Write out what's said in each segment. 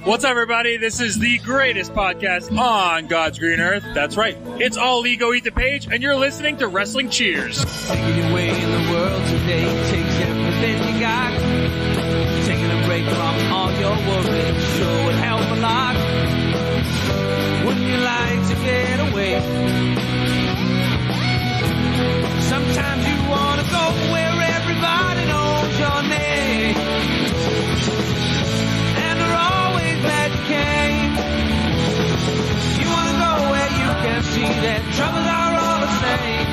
What's up, everybody? This is the greatest podcast on God's green earth. That's right. It's All Ego Eat the Page, and you're listening to Wrestling Cheers. Taking your way in the world today takes everything you got. Taking a break from all your worries sure would help a lot. Wouldn't you like to get away? Sometimes you want to go where everybody knows your name. And they're always glad you came. You want to go where you can see that troubles are all the same.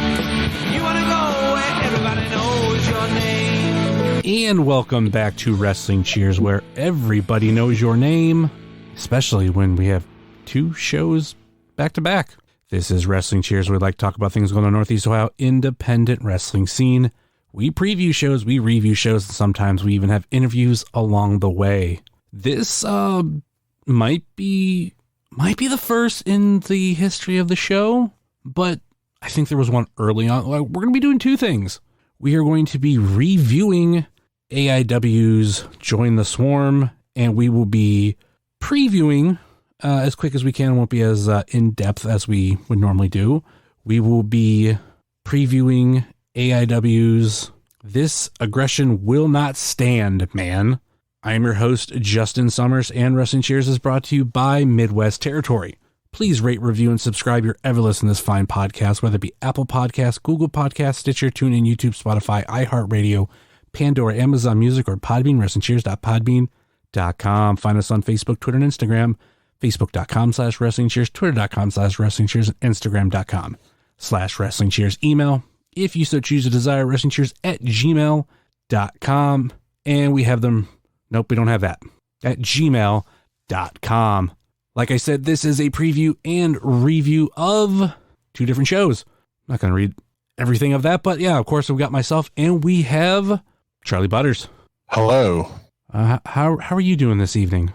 You want to go where everybody knows your name. And welcome back to Wrestling Cheers, where everybody knows your name, especially when we have two shows back to back. This is Wrestling Cheers, where we like to talk about things going on in the Northeast Ohio independent wrestling scene. We preview shows, we review shows, and sometimes we even have interviews along the way. This might be the first in the history of the show, but I think there was one early on. We're going to be doing two things. We are going to be reviewing AIW's Join the Swarm, and we will be previewing as quick as we can. It won't be as in-depth as we would normally do. We will be previewing AIW's This Aggression Will Not Stand, Man. I am your host, Justin Summers, and Wrestling Cheers is brought to you by Midwest Territory. Please rate, review, and subscribe your ever listen to this fine podcast, whether it be Apple Podcasts, Google Podcasts, Stitcher, TuneIn, YouTube, Spotify, iHeartRadio, Pandora, Amazon Music, or Podbean, WrestlingCheers.podbean.com. Find us on Facebook, Twitter, and Instagram. Facebook.com/WrestlingCheers, Twitter.com/WrestlingCheers, and Instagram.com/WrestlingCheers. Email, if you so choose to desire, WrestlingCheers@gmail.com. And we have them, nope, we don't have that, at gmail.com. Like I said, this is a preview and review of two different shows. I'm not going to read everything of that, but yeah, of course, we've got myself, and we have Charlie Butters. Hello. How are you doing this evening?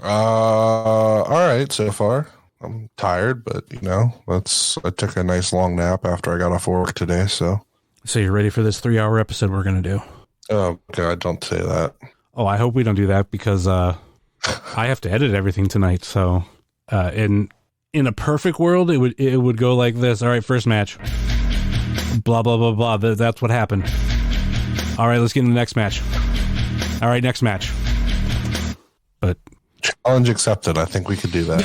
All right so far. I'm tired, but I took a nice long nap after I got off work today, so you're ready for this 3-hour episode we're going to do? Oh God, don't say that. Oh, I hope we don't do that, because I have to edit everything tonight. So in a perfect world, it would go like this. All right, first match. Blah blah blah blah. That's what happened. All right, let's get into the next match. All right, next match. But challenge accepted. I think we could do that.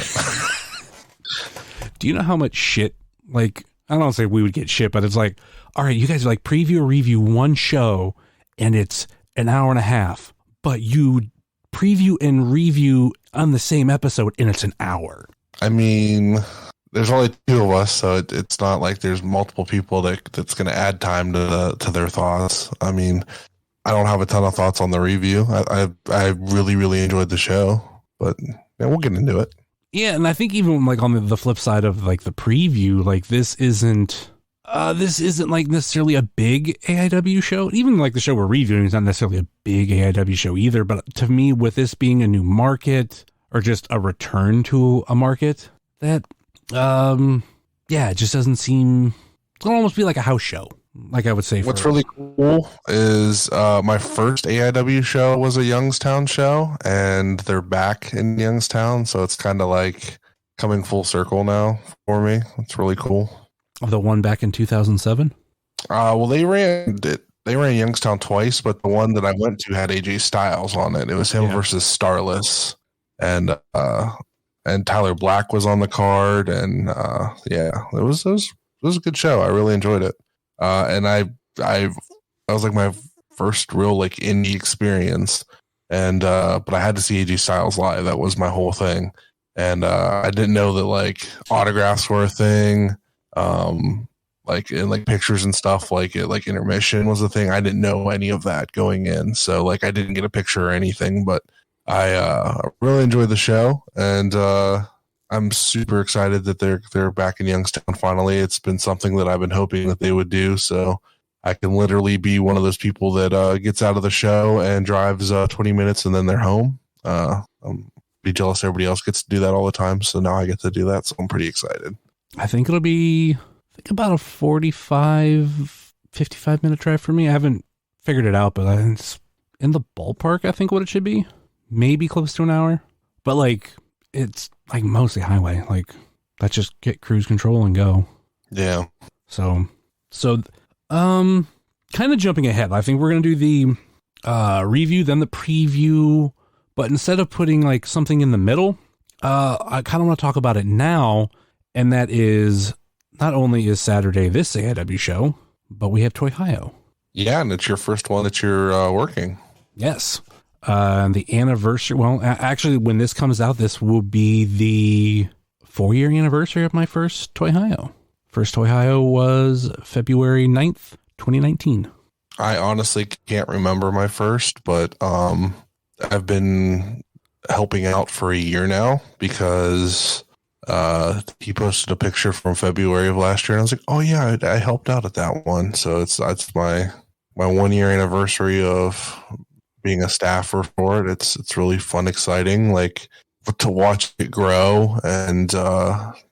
Do you know how much shit, like, I don't say we would get shit, but it's like, all right, you guys like preview or review one show and it's an hour and a half, but you preview and review on the same episode and it's an hour. I mean, there's only two of us, so it's not like there's multiple people that's going to add time to their thoughts. I mean, I don't have a ton of thoughts on the review. I really, really enjoyed the show, but yeah, we'll get into it. Yeah, and I think even like on the flip side of like the preview, like this isn't like necessarily a big AIW show. Even like the show we're reviewing is not necessarily a big AIW show either. But to me, with this being a new market or just a return to a market, that it just doesn't seem. It'll almost be like a house show. Like I would say. What's really cool is my first AIW show was a Youngstown show, and they're back in Youngstown, so it's kind of like coming full circle now for me. It's really cool. The one back in 2007? Well, they ran Youngstown twice, but the one that I went to had AJ Styles on it. It was him versus Starless, and Tyler Black was on the card, and it was a good show. I really enjoyed it. And I was like my first real like indie experience, and but I had to see AJ Styles live. That was my whole thing, and I didn't know that like autographs were a thing, like in like pictures and stuff, like intermission was a thing. I didn't know any of that going in, so like I didn't get a picture or anything, but I really enjoyed the show, and I'm super excited that they're back in Youngstown finally. It's been something that I've been hoping that they would do, so I can literally be one of those people that gets out of the show and drives 20 minutes and then they're home. I'm be jealous everybody else gets to do that all the time, so now I get to do that, so I'm pretty excited. I think it'll be about a 55 minute drive for me. I haven't figured it out, but it's in the ballpark, I think, what it should be. Maybe close to an hour. But like, it's like mostly highway. Like, let's just get cruise control and go. Yeah. So, kind of jumping ahead. I think we're going to do the review, then the preview. But instead of putting like something in the middle, I kind of want to talk about it now. And that is, not only is Saturday this AIW show, but we have Toyhio. Yeah, and it's your first one that you're working. Yes. The anniversary. Well, actually, when this comes out, this will be the 4-year anniversary of my first Toyhio. First Toyhio was February 9th, 2019. I honestly can't remember my first, but I've been helping out for a year now because he posted a picture from February of last year, and I was like, oh yeah, I helped out at that one. So it's my 1-year anniversary of being a staffer for it. It's really fun, exciting, like to watch it grow and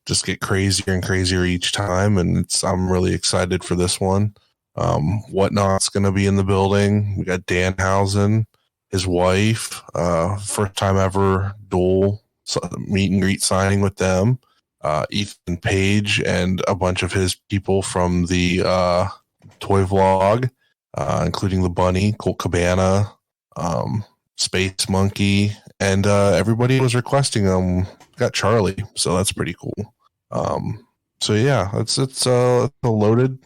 just get crazier and crazier each time. And I'm really excited for this one. Whatnot's going to be in the building. We got Danhausen, his wife, first time ever dual meet and greet signing with them. Ethan Page and a bunch of his people from the toy vlog, including the Bunny, Colt Cabana, Space Monkey, and everybody was requesting them. Got Charly, so that's pretty cool. So yeah, it's a loaded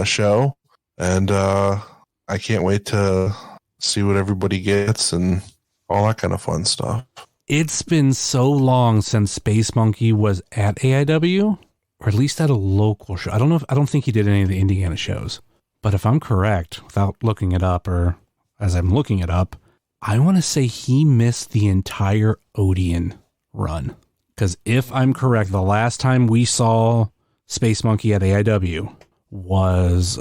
show, and I can't wait to see what everybody gets and all that kind of fun stuff. It's been so long since Space Monkey was at AIW, or at least at a local show. I don't think he did any of the Indiana shows, but if I'm correct, without looking it up, or as I'm looking it up, I want to say he missed the entire Odeon run. Because if I'm correct, the last time we saw Space Monkey at AIW was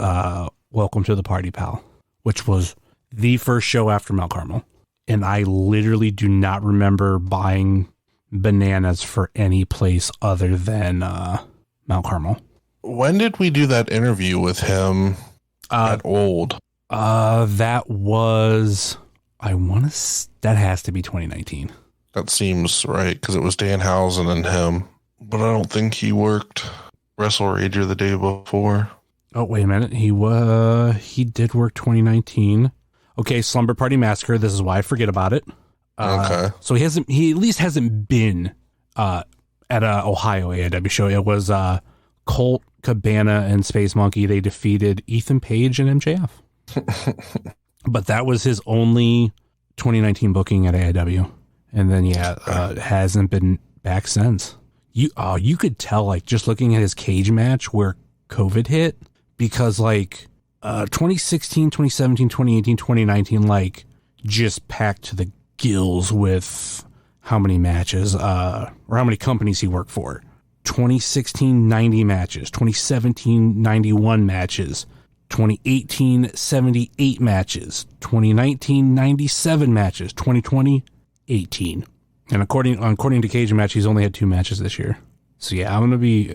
Welcome to the Party, Pal, which was the first show after Mount Carmel. And I literally do not remember buying bananas for any place other than Mount Carmel. When did we do that interview with him at Old? That was, that has to be 2019. That seems right, because it was Danhausen and him. But I don't think he worked Wrestle Rager the day before. Oh, wait a minute. He did work 2019. Okay, Slumber Party Massacre. This is why I forget about it. Okay. So he at least hasn't been at a Ohio AIW show. It was Colt, Cabana, and Space Monkey. They defeated Ethan Page and MJF. But that was his only 2019 booking at AIW. And then, hasn't been back since. You could tell, like, just looking at his cage match where COVID hit, because, like, 2016, 2017, 2018, 2019, like, just packed to the gills with how many matches, or how many companies he worked for. 2016, 90 matches. 2017, 91 matches. 2018, 78 matches. 2019, 97 matches. 2020, 18. And according to Cage Match, he's only had 2 matches this year. So yeah, I'm gonna be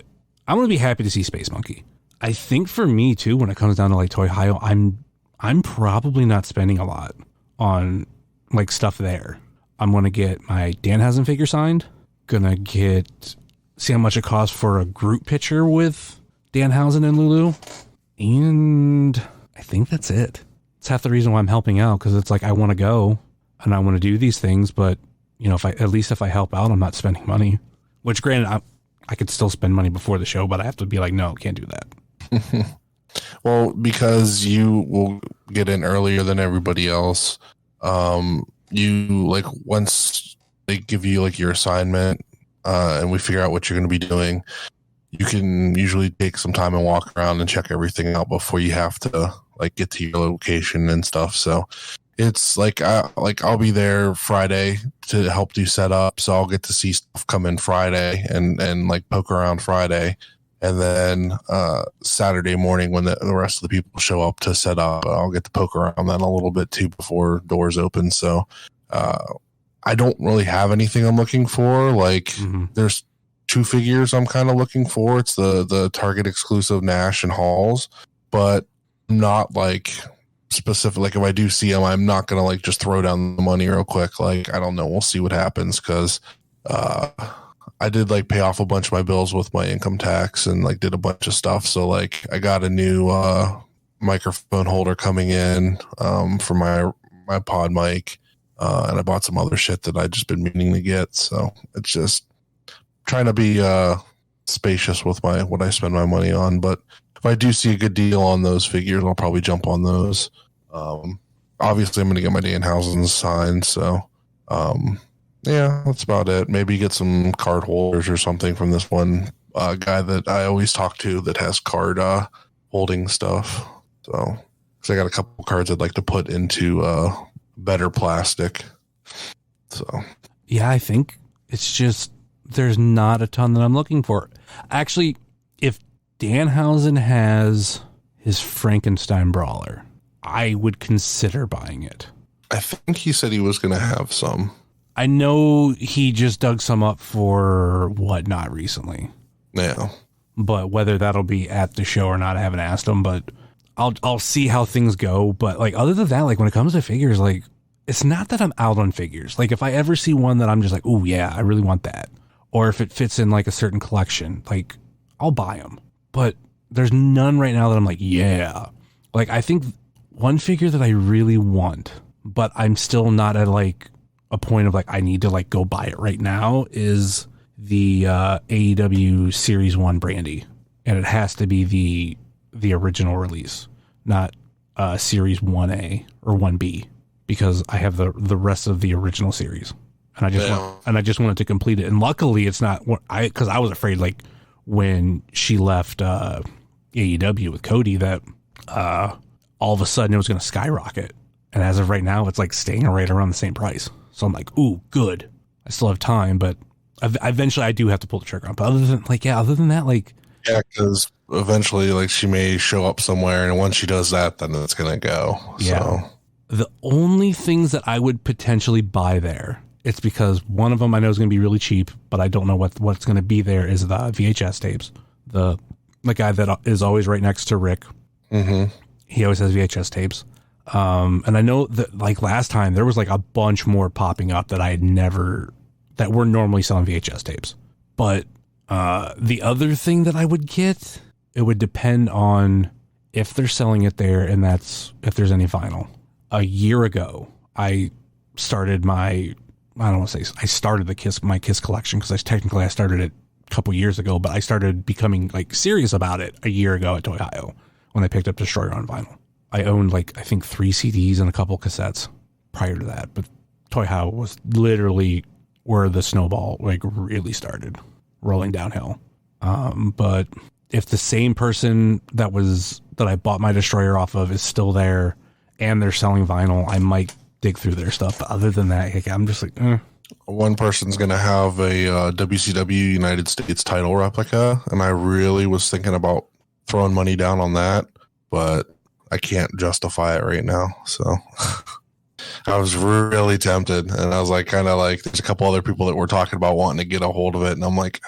happy to see Space Monkey. I think for me too, when it comes down to like Toyhio, I'm probably not spending a lot on like stuff there. I'm gonna get my Danhausen figure signed. Gonna see how much it costs for a group picture with Danhausen and Lulu, and I think that's it. It's half the reason why I'm helping out, because it's like I want to go and I want to do these things, but you know, if I help out, I'm not spending money. Which, granted, I could still spend money before the show, but I have to be like, no, can't do that. Well, because you will get in earlier than everybody else. You like once they give you like your assignment, and we figure out what you're going to be doing, you can usually take some time and walk around and check everything out before you have to like get to your location and stuff. So it's like I'll be there Friday to help do setup, so I'll get to see stuff come in Friday and like poke around Friday, and then Saturday morning when the rest of the people show up to set up, I'll get to poke around then a little bit too before doors open. So I don't really have anything I'm looking for. Like there's 2 figures I'm kind of looking for. It's the Target exclusive Nash and Halls, but I'm not like specific. Like if I do see them, I'm not gonna like just throw down the money real quick. Like I don't know. We'll see what happens because I did like pay off a bunch of my bills with my income tax and like did a bunch of stuff. So like I got a new microphone holder coming in for my pod mic, and I bought some other shit that I just been meaning to get. So it's just trying to be spacious with what I spend my money on. But if I do see a good deal on those figures, I'll probably jump on those. Obviously, I'm going to get my Danhausen signed. So, yeah, that's about it. Maybe get some card holders or something from this one guy that I always talk to that has card holding stuff. So, because I got a couple cards I'd like to put into better plastic. So, yeah, I think it's just there's not a ton that I'm looking for. Actually, if Danhausen has his Frankenstein Brawler, I would consider buying it. I think he said he was going to have some. I know he just dug some up for Whatnot recently. Yeah. But whether that'll be at the show or not, I haven't asked him, but I'll see how things go. But like other than that, like when it comes to figures, like it's not that I'm out on figures. Like if I ever see one that I'm just like, oh yeah, I really want that. Or if it fits in like a certain collection, like I'll buy them. But there's none right now that I'm like, yeah. Like I think one figure that I really want, but I'm still not at like a point of like I need to like go buy it right now is the AEW Series 1 Brandy. And it has to be the original release, not Series 1A or 1B, because I have the rest of the original series. And I just wanted to complete it. And luckily it's not because I was afraid like when she left AEW with Cody that all of a sudden it was going to skyrocket. And as of right now, it's like staying right around the same price. So I'm like, ooh, good. I still have time, but eventually I do have to pull the trigger on. But other than that, like, yeah, because eventually, like, she may show up somewhere, and once she does that, then it's gonna go. Yeah. So the only things that I would potentially buy there, it's because one of them I know is going to be really cheap, but I don't know what's going to be there is the VHS tapes. The guy that is always right next to Rick. Mm-hmm. He always has VHS tapes. And I know that like last time there was like a bunch more popping up that I had never, that were normally selling VHS tapes. But the other thing that I would get, it would depend on if they're selling it there and that's if there's any vinyl. A year ago, I started my Kiss collection because I started it a couple years ago, but I started becoming like serious about it a year ago at Toy Hio when I picked up Destroyer on vinyl. I owned like I think 3 CDs and a couple cassettes prior to that, but Toy Hio was literally where the snowball like really started rolling downhill. But if the same person that I bought my Destroyer off of is still there and they're selling vinyl, I might dig through their stuff. But other than that, like, I'm just like, One person's going to have a WCW United States title replica, and I really was thinking about throwing money down on that, but I can't justify it right now. So I was really tempted, and I was like, kind of like, there's a couple other people that were talking about wanting to get a hold of it, and I'm like,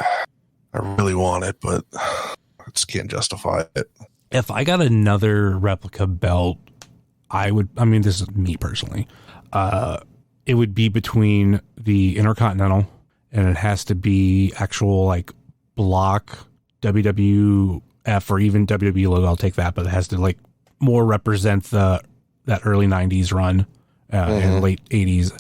I really want it, but I just can't justify it. If I got another replica belt, this is me personally, it would be between the Intercontinental, and it has to be actual like block WWF or even WWE logo. I'll take that, but it has to like more represent that early 90s run and late 80s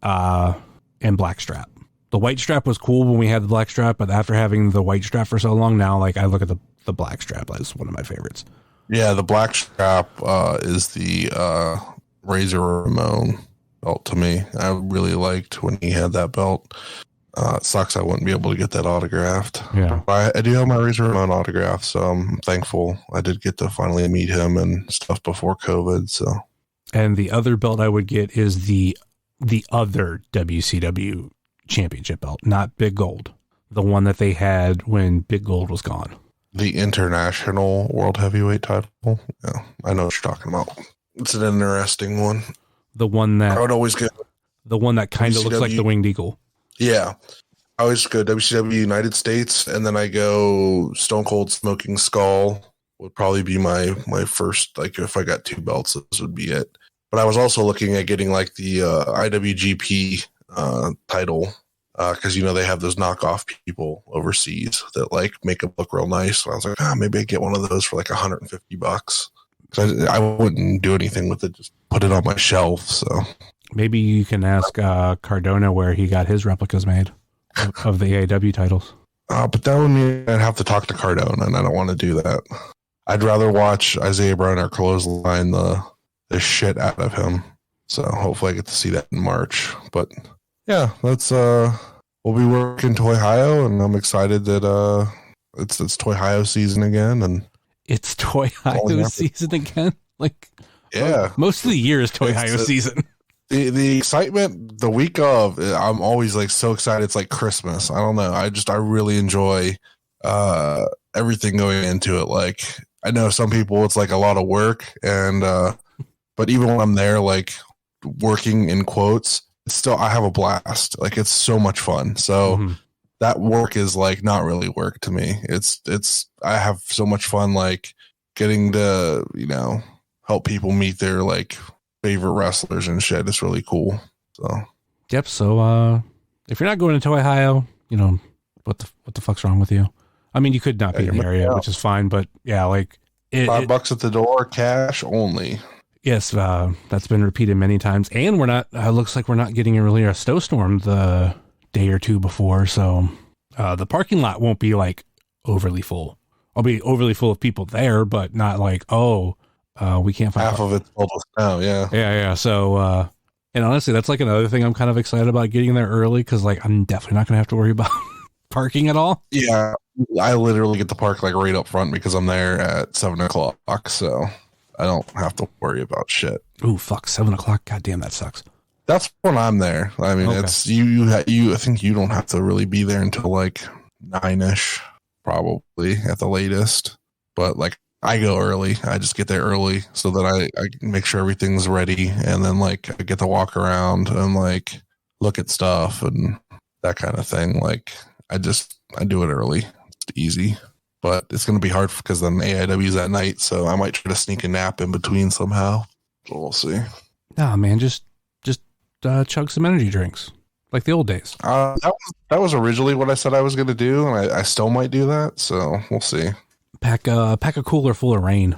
and black strap. The white strap was cool when we had the black strap, but after having the white strap for so long now, like I look at the black strap as one of my favorites. Yeah, the black strap is the Razor Ramon belt to me. I really liked when he had that belt. It sucks I wouldn't be able to get that autographed. Yeah, I do have my Razor Ramon autograph, so I'm thankful I did get to finally meet him and stuff before COVID. So, and the other belt I would get is the other WCW championship belt, not Big Gold, the one that they had when Big Gold was gone. The International World Heavyweight title. Yeah, I know what you're talking about. It's an interesting one. The one that I would always get. The one that kind of looks like the Winged Eagle. Yeah. I always go WCW United States, and then I go Stone Cold Smoking Skull would probably be my first, like if I got 2 belts, this would be it. But I was also looking at getting like the IWGP title, because they have those knockoff people overseas that like make it look real nice. So I was like, maybe I get one of those for like $150. I wouldn't do anything with it, just put it on my shelf. So maybe you can ask Cardona where he got his replicas made of the AEW titles. But that would mean I'd have to talk to Cardona, and I don't want to do that. I'd rather watch Isaiah Brown or clothesline the shit out of him. So hopefully I get to see that in March. But yeah, let's we'll be working Toy Hio, and I'm excited that it's Toy Hio season again, and it's Toy Hio season again. Like, yeah, most of the year is Toy Hio season. The excitement the week of, I'm always like so excited. It's like Christmas. I don't know. I really enjoy everything going into it. Like, I know some people it's like a lot of work, and but even when I'm there, like working in quotes, it's still, I have a blast. Like, it's so much fun. So that work is like not really work to me. It's I have so much fun, like getting to help people meet their like favorite wrestlers and shit. It's really cool. So yep. So if you're not going to Toy Hio, what the fuck's wrong with you? I mean, you could not be in the area, which is fine, but yeah, like $5 at the door, cash only. Yes, that's been repeated many times, and we're not. Looks like we're not getting really a snowstorm the day or two before, so the parking lot won't be like overly full. I'll be overly full of people there, but not like we can't find half of it's full of snow. Yeah. So, and honestly, that's like another thing I'm kind of excited about getting there early, because like I'm definitely not gonna have to worry about parking at all. Yeah, I literally get to park like right up front because I'm there at 7:00, so I don't have to worry about shit. Ooh, fuck, 7:00. God damn, that sucks. That's when I'm there. I mean, it's you. I think you don't have to really be there until like 9ish, probably at the latest. But like, I go early. I just get there early so that I make sure everything's ready, and then like I get to walk around and like look at stuff and that kind of thing. Like, I do it early. It's easy, but it's going to be hard because then AIW's at night, so I might try to sneak a nap in between somehow. So we'll see. Nah, man, just chug some energy drinks like the old days. That was originally what I said I was going to do, and I still might do that. So we'll see. Pack a cooler full of rain.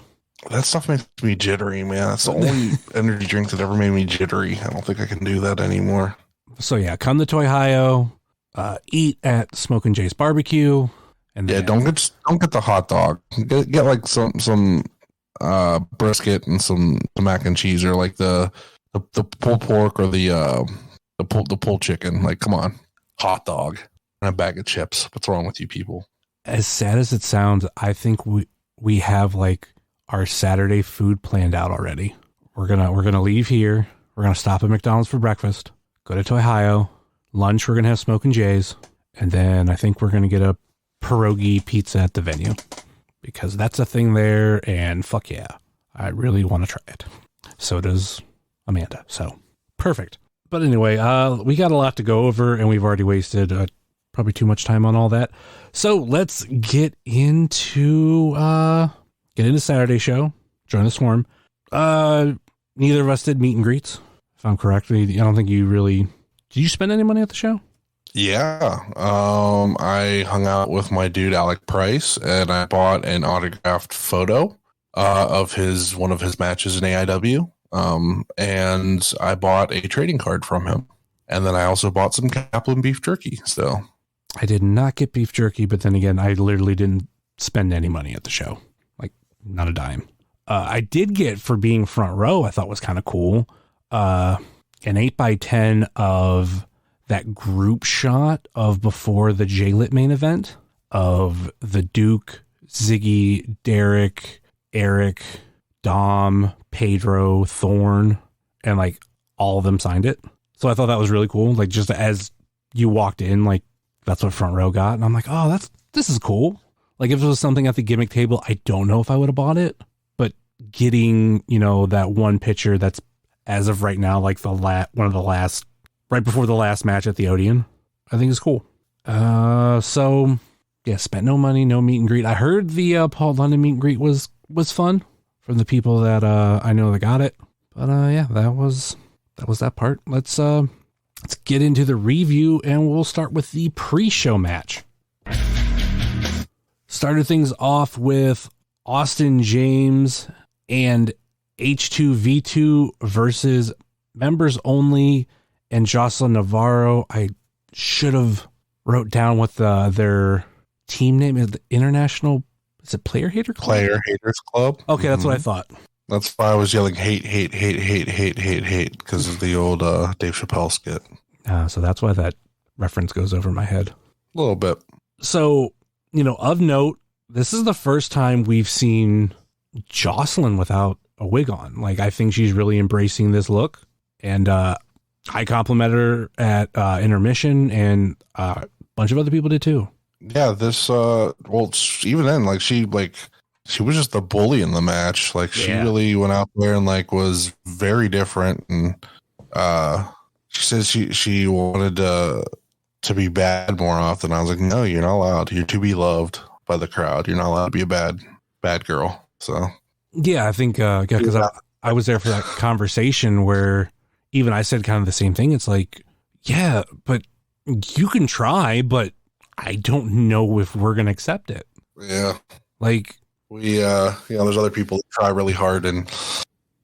That stuff makes me jittery, man. That's the only energy drink that ever made me jittery. I don't think I can do that anymore. So yeah, come to Toy Hio, eat at Smokin' Jay's Barbecue, and then, don't get the hot dog. Get like some brisket and some mac and cheese, or like the pulled pork, or the pulled chicken. Like, come on, hot dog and a bag of chips. What's wrong with you people? As sad as it sounds, I think we have like our Saturday food planned out already. We're gonna leave here. We're gonna stop at McDonald's for breakfast. Go to Toy Hio. Lunch, we're gonna have Smokin' Jay's, and then I think we're gonna get a pierogi pizza at the venue, because that's a thing there. And fuck yeah, I really want to try it. So does Amanda. So perfect. But anyway, we got a lot to go over, and we've already wasted probably too much time on all that. So let's get into Saturday show. Join the Swarm. Neither of us did meet and greets, if I'm correct. I don't think you really. Did you spend any money at the show? Yeah. I hung out with my dude Alec Price, and I bought an autographed photo of one of his matches in AIW. And I bought a trading card from him. And then I also bought some Kaplan beef jerky. So I did not get beef jerky, but then again, I literally didn't spend any money at the show. Like, not a dime. I did get, for being front row, I thought was kind of cool, an 8x10 of that group shot of before the J-Lit main event of the Duke, Ziggy, Derek, Eric, Dom, Pedro, Thorne, and like all of them signed it. So I thought that was really cool. Like, just as you walked in, like, that's what front row got. And I'm like, oh, this is cool. Like, if it was something at the gimmick table, I don't know if I would have bought it, but getting, that one picture that's, as of right now, like one of the last, right before the last match at the Odeon, I think is cool. So yeah, spent no money, no meet and greet. I heard the Paul London meet and greet was was fun from the people that I know that got it. But yeah, that was that part. Let's get into the review, and we'll start with the pre-show match. Started things off with Austin James and H2V2 versus Members Only and Jocelyn Navarro. I should have wrote down what their team name is. The International, is it Player Hater Club? Player Haters Club. Okay, that's what I thought. That's why I was yelling hate because of the old Dave Chappelle skit. So that's why that reference goes over my head. A little bit. So, of note, this is the first time we've seen Jocelyn without a wig on. Like, I think she's really embracing this look, and I complimented her at intermission, and a bunch of other people did too. Yeah, this even then, she was just the bully in the match. Like, she really went out there and was very different, and she says she wanted to be bad more often. I was like, no, you're not allowed. You're to be loved by the crowd. You're not allowed to be a bad girl. So yeah, I think because I was there for that conversation where even I said kind of the same thing. It's like, yeah, but you can try, but I don't know if we're gonna accept it. Yeah, like we there's other people that try really hard, and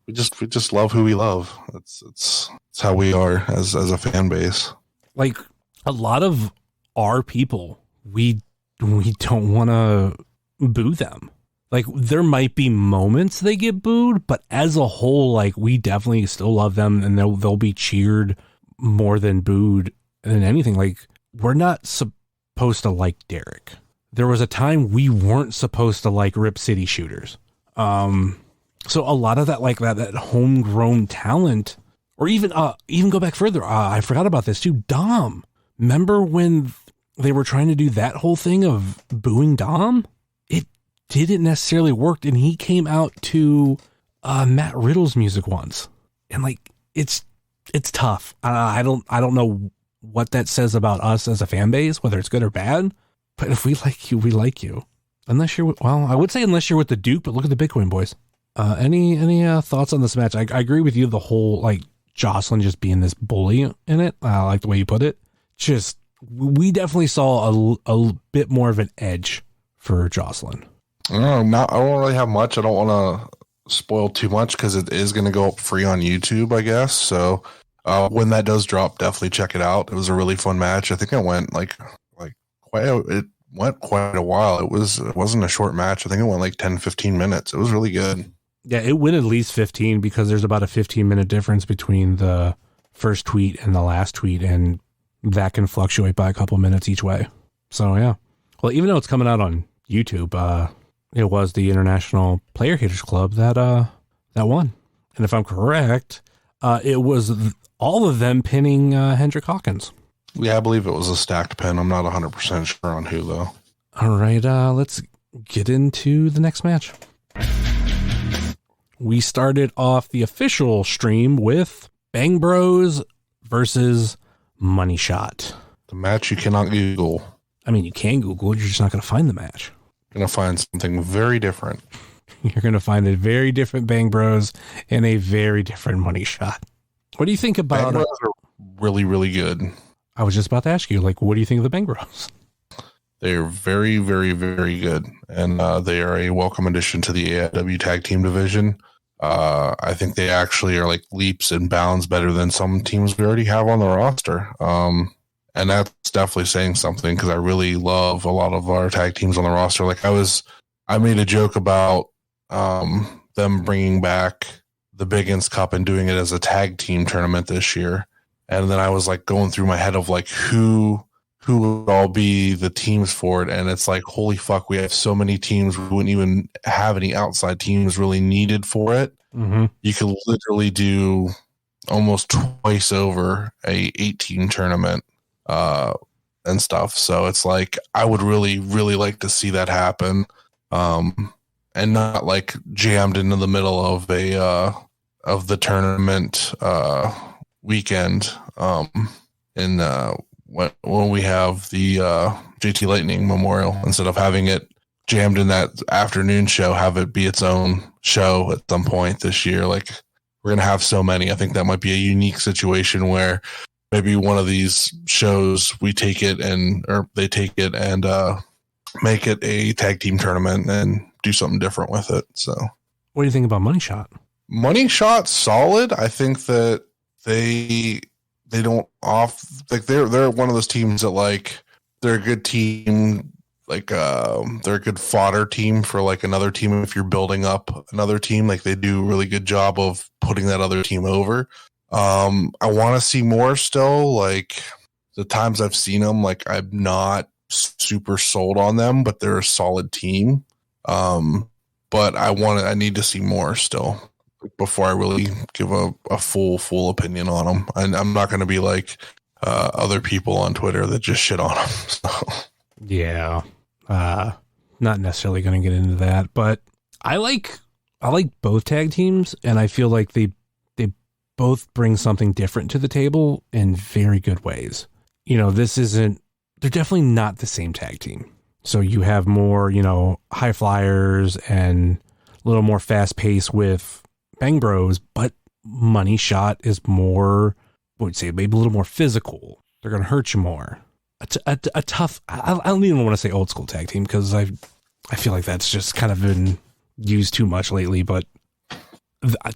we just love who we love. It's how we are as a fan base. Like, a lot of our people, we don't want to boo them. Like, there might be moments they get booed, but as a whole, we definitely still love them, and they'll be cheered more than booed than anything. Like, we're not supposed to like Derek. There was a time we weren't supposed to like Rip City Shooters. So a lot of that, that homegrown talent, or even go back further. I forgot about this too. Dom. Remember when they were trying to do that whole thing of booing Dom? It didn't necessarily work, and he came out to Matt Riddle's music once, and it's tough. I don't know what that says about us as a fan base, whether it's good or bad. But if we like you, we like you. Unless you're I would say unless you're with the Duke, but look at the Bitcoin boys. Any thoughts on this match? I agree with you. The whole Jocelyn just being this bully in it. I like the way you put it. Just, we definitely saw a bit more of an edge for Jocelyn. I don't really have much. I don't want to spoil too much because it is going to go up free on YouTube, I guess. So when that does drop, definitely check it out. It was a really fun match. I think it went it went quite a while. It wasn't a short match. I think it went 10-15 minutes. It was really good. Yeah, it went at least 15 because there's about a 15-minute difference between the first tweet and the last tweet, and that can fluctuate by a couple minutes each way. So yeah. Well, even though it's coming out on YouTube, it was the International Player Haters Club that won. And if I'm correct, it was all of them pinning Hendrick Hawkins. Yeah, I believe it was a stacked pin. I'm not 100% sure on who, though. All right, let's get into the next match. We started off the official stream with Bang Bros versus Money Shot. The match you cannot Google. I mean, you can Google it. You're just not going to find the match. You're going to find something very different. You're going to find a very different Bang Bros and a very different Money Shot. What do you think about Bang Bros are really, really good. I was just about to ask you, what do you think of the Bang Bros? They're very, very, very good. And they are a welcome addition to the AIW tag team division. I think they actually are leaps and bounds better than some teams we already have on the roster. And that's definitely saying something because I really love a lot of our tag teams on the roster. I made a joke about them bringing back the Big Ins Cup and doing it as a tag team tournament this year. And then I was going through my head of who would all be the teams for it. And it's holy fuck, we have so many teams. We wouldn't even have any outside teams really needed for it. Mm-hmm. You could literally do almost twice over a 18 tournament and stuff. So it's I would really, really like to see that happen. And not jammed into the middle of the tournament weekend when we have the JT Lightning Memorial, instead of having it jammed in that afternoon show, have it be its own show at some point this year. Like, we're going to have so many. I think that might be a unique situation where maybe one of these shows we take it or they take it and make it a tag team tournament and do something different with it. So what do you think about Money Shot? Money Shot's solid. I think that they don't like they're one of those teams that like they're a good team, like they're a good fodder team for like another team. If you're building up another team, like they do a really good job of putting that other team over. I want to see more still. Like the times I've seen them, like I'm not super sold on them, but they're a solid team. But I need to see more still before I really give a full opinion on them. And I'm not going to be like other people on Twitter that just shit on them. So. Yeah. Not necessarily going to get into that, but I like both tag teams, and I feel like they both bring something different to the table in very good ways. They're definitely not the same tag team. So you have more, high flyers and a little more fast pace with Bang Bros, but Money Shot is more, I would say maybe a little more physical. They're going to hurt you more. A tough, I don't even want to say old school tag team because I feel like that's just kind of been used too much lately, but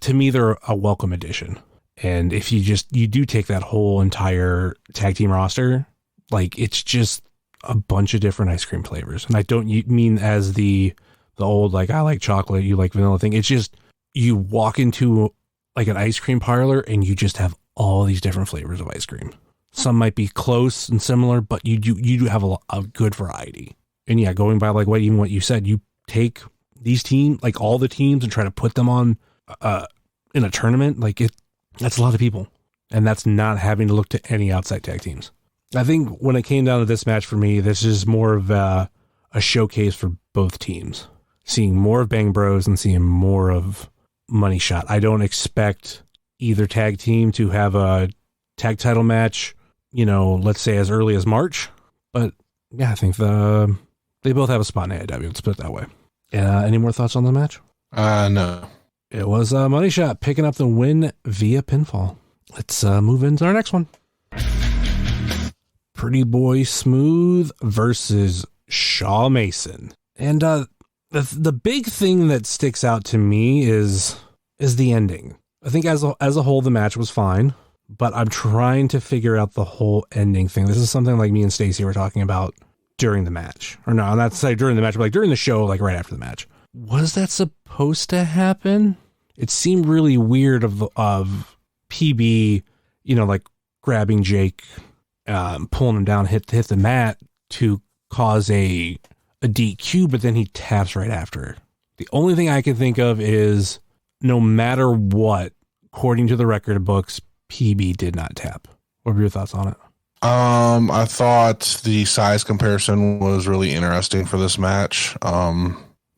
to me, they're a welcome addition. And if you do take that whole entire tag team roster, like it's just a bunch of different ice cream flavors. And I don't mean as the old, like I like chocolate, you like vanilla thing. It's just, you walk into like an ice cream parlor and you just have all these different flavors of ice cream. Some might be close and similar, but you do have a good variety. And yeah, going by like what you said, you take these teams, like all the teams, and try to put them on in a tournament. Like that's a lot of people, and that's not having to look to any outside tag teams. I think when it came down to this match for me, this is more of a showcase for both teams. Seeing more of Bang Bros and seeing more of Money Shot. I don't expect either tag team to have a tag title match, let's say as early as March. But yeah, I think they both have a spot in AEW. Let's put it that way. Any more thoughts on the match? No. It was Money Shot picking up the win via pinfall. Let's move into our next one. Pretty Boy Smooth versus Shaw Mason. And the big thing that sticks out to me is the ending. I think as a whole, the match was fine, but I'm trying to figure out the whole ending thing. This is something like me and Stacy were talking about during the match. Or no, not to say during the match, but like during the show, like right after the match. Was that supposed to happen? It seemed really weird of PB, like grabbing Jake, pulling him down, hit the mat to cause a DQ, but then he taps right after. The only thing I can think of is no matter what, according to the record books, PB did not tap. What were your thoughts on it? I thought the size comparison was really interesting for this match.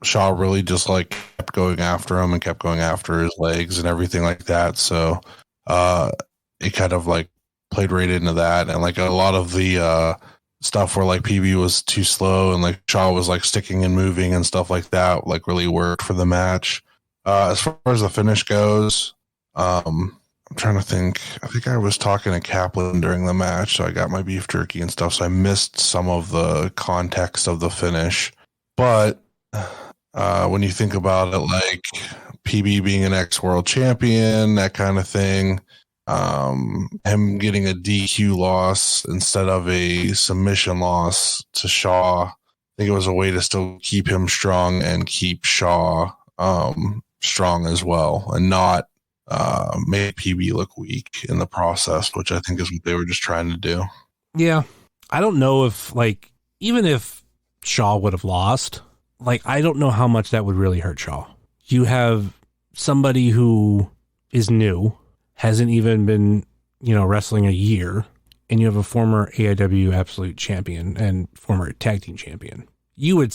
Shaw really just like kept going after him and kept going after his legs and everything like that. So it kind of like played right into that. And like a lot of the stuff where like PB was too slow and like Shaw was like sticking and moving and stuff like that, like really worked for the match. As far as the finish goes, I'm trying to think. I think I was talking to Kaplan during the match, so I got my beef jerky and stuff, so I missed some of the context of the finish. But when you think about it, like PB being an ex-world champion, that kind of thing, him getting a DQ loss instead of a submission loss to Shaw, I think it was a way to still keep him strong and keep Shaw strong as well, and not make PB look weak in the process, which I think is what they were just trying to do. Yeah. I don't know if, like, even if Shaw would have lost, like, I don't know how much that would really hurt Shaw. You have somebody who is new, hasn't even been, wrestling a year, and you have a former AIW Absolute Champion and former tag team champion. You would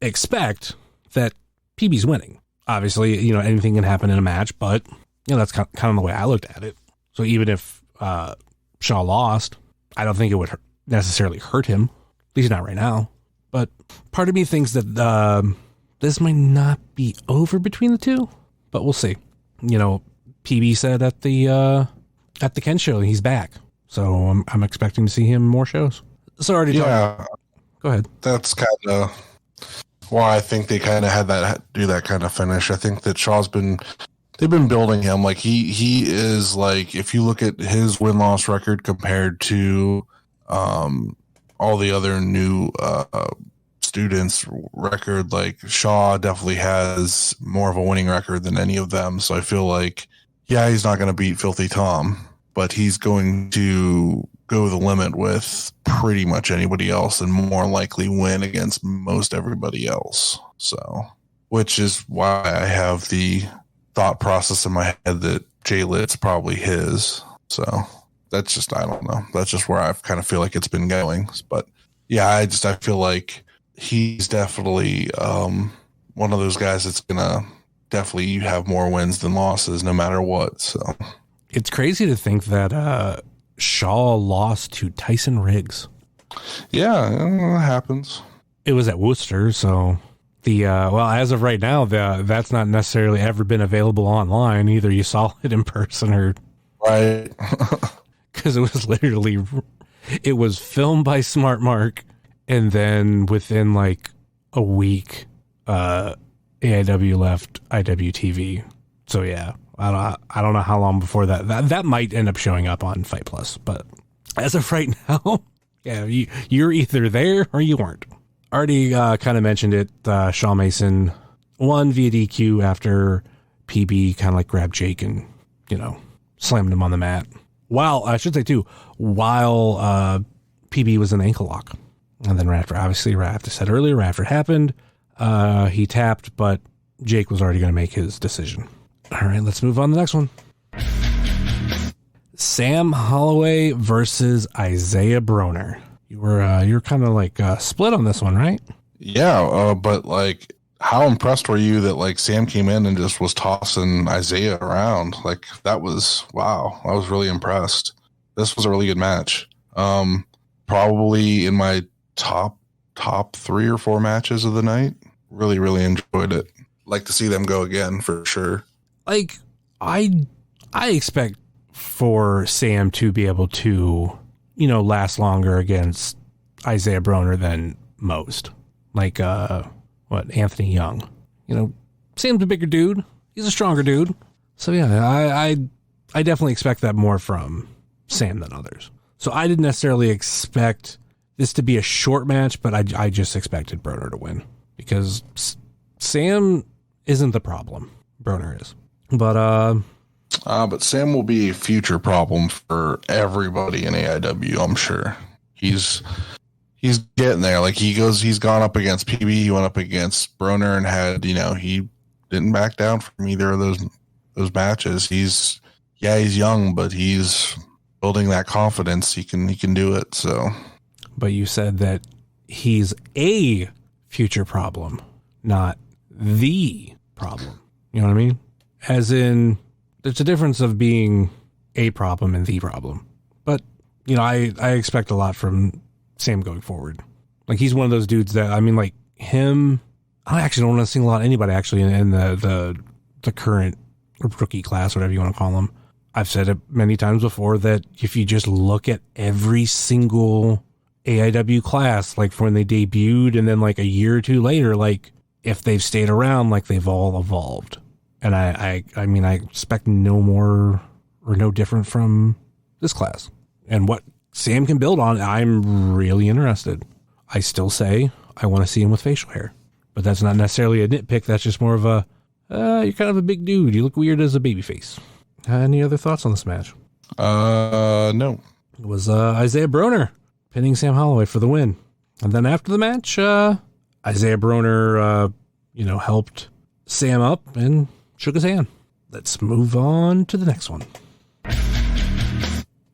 expect that PB's winning. Obviously, anything can happen in a match, but that's kind of the way I looked at it. So even if Shaw lost, I don't think it would necessarily hurt him, at least not right now. But part of me thinks that this might not be over between the two, but we'll see. You know, PB said at the Ken show he's back, so I'm expecting to see him more shows. So already, yeah. Go ahead. That's kind of why I think they kind of had that do that kind of finish. I think that they've been building him like he is like, if you look at his win-loss record compared to all the other new students record, like Shaw definitely has more of a winning record than any of them. So I feel like, yeah, he's not going to beat Filthy Tom, but he's going to go the limit with pretty much anybody else and more likely win against most everybody else. So, which is why I have the thought process in my head that Jay Litt's probably his. So that's just, I don't know. That's just where I kind of feel like it's been going. But yeah, I feel like he's definitely one of those guys that's going to definitely have more wins than losses no matter what. So it's crazy to think that Shaw lost to Tyson Riggs. Yeah, it happens. It was at Worcester, so well, as of right now, that's not necessarily ever been available online. Either you saw it in person or right, because it was filmed by Smart Mark, and then within like a week, AIW left IWTV. So yeah, I don't know how long before that might end up showing up on Fight Plus, but as of right now, yeah, you're either there or you weren't. Already kind of mentioned it. Shaw Mason won via DQ after PB kind of like grabbed Jake and, you know, slammed him on the mat. While I should say too, while PB was in ankle lock, and then after I said earlier, after it happened, he tapped, but Jake was already going to make his decision. All right, let's move on to the next one. Sam Holloway versus Isaiah Broner. You're kind of like split on this one, right? Yeah, but like, how impressed were you that like Sam came in and just was tossing Isaiah around? Like that was, wow. I was really impressed. This was a really good match. Probably in my top 3 or 4 matches of the night. Really, really enjoyed it. Like to see them go again for sure. Like I expect for Sam to be able to, you know, last longer against Isaiah Broner than most. Like, Anthony Young. You know, Sam's a bigger dude. He's a stronger dude. So, yeah, I definitely expect that more from Sam than others. So, I didn't necessarily expect this to be a short match, but I just expected Broner to win. Because Sam isn't the problem. Broner is. But Sam will be a future problem for everybody in AIW, I'm sure. He's getting there. Like he's gone up against PB, he went up against Broner and had, you know, he didn't back down from either of those matches. He's young, but he's building that confidence. He can do it. So, but you said that he's a future problem, not the problem. You know what I mean? As in, there's a difference of being a problem and the problem. But, you know, I expect a lot from Sam going forward. Like, he's one of those dudes that, I mean, like, him, I actually don't want to single out anybody, actually, in the current rookie class, whatever you want to call them. I've said it many times before that if you just look at every single AIW class, like, from when they debuted and then, like, a year or two later, like, if they've stayed around, like, they've all evolved. And I mean, I expect no more or no different from this class. And what Sam can build on, I'm really interested. I still say I want to see him with facial hair. But that's not necessarily a nitpick. That's just more of a, you're kind of a big dude. You look weird as a babyface. Any other thoughts on this match? No. It was Isaiah Broner pinning Sam Holloway for the win. And then after the match, Isaiah Broner, helped Sam up and shook his hand. Let's move on to the next one.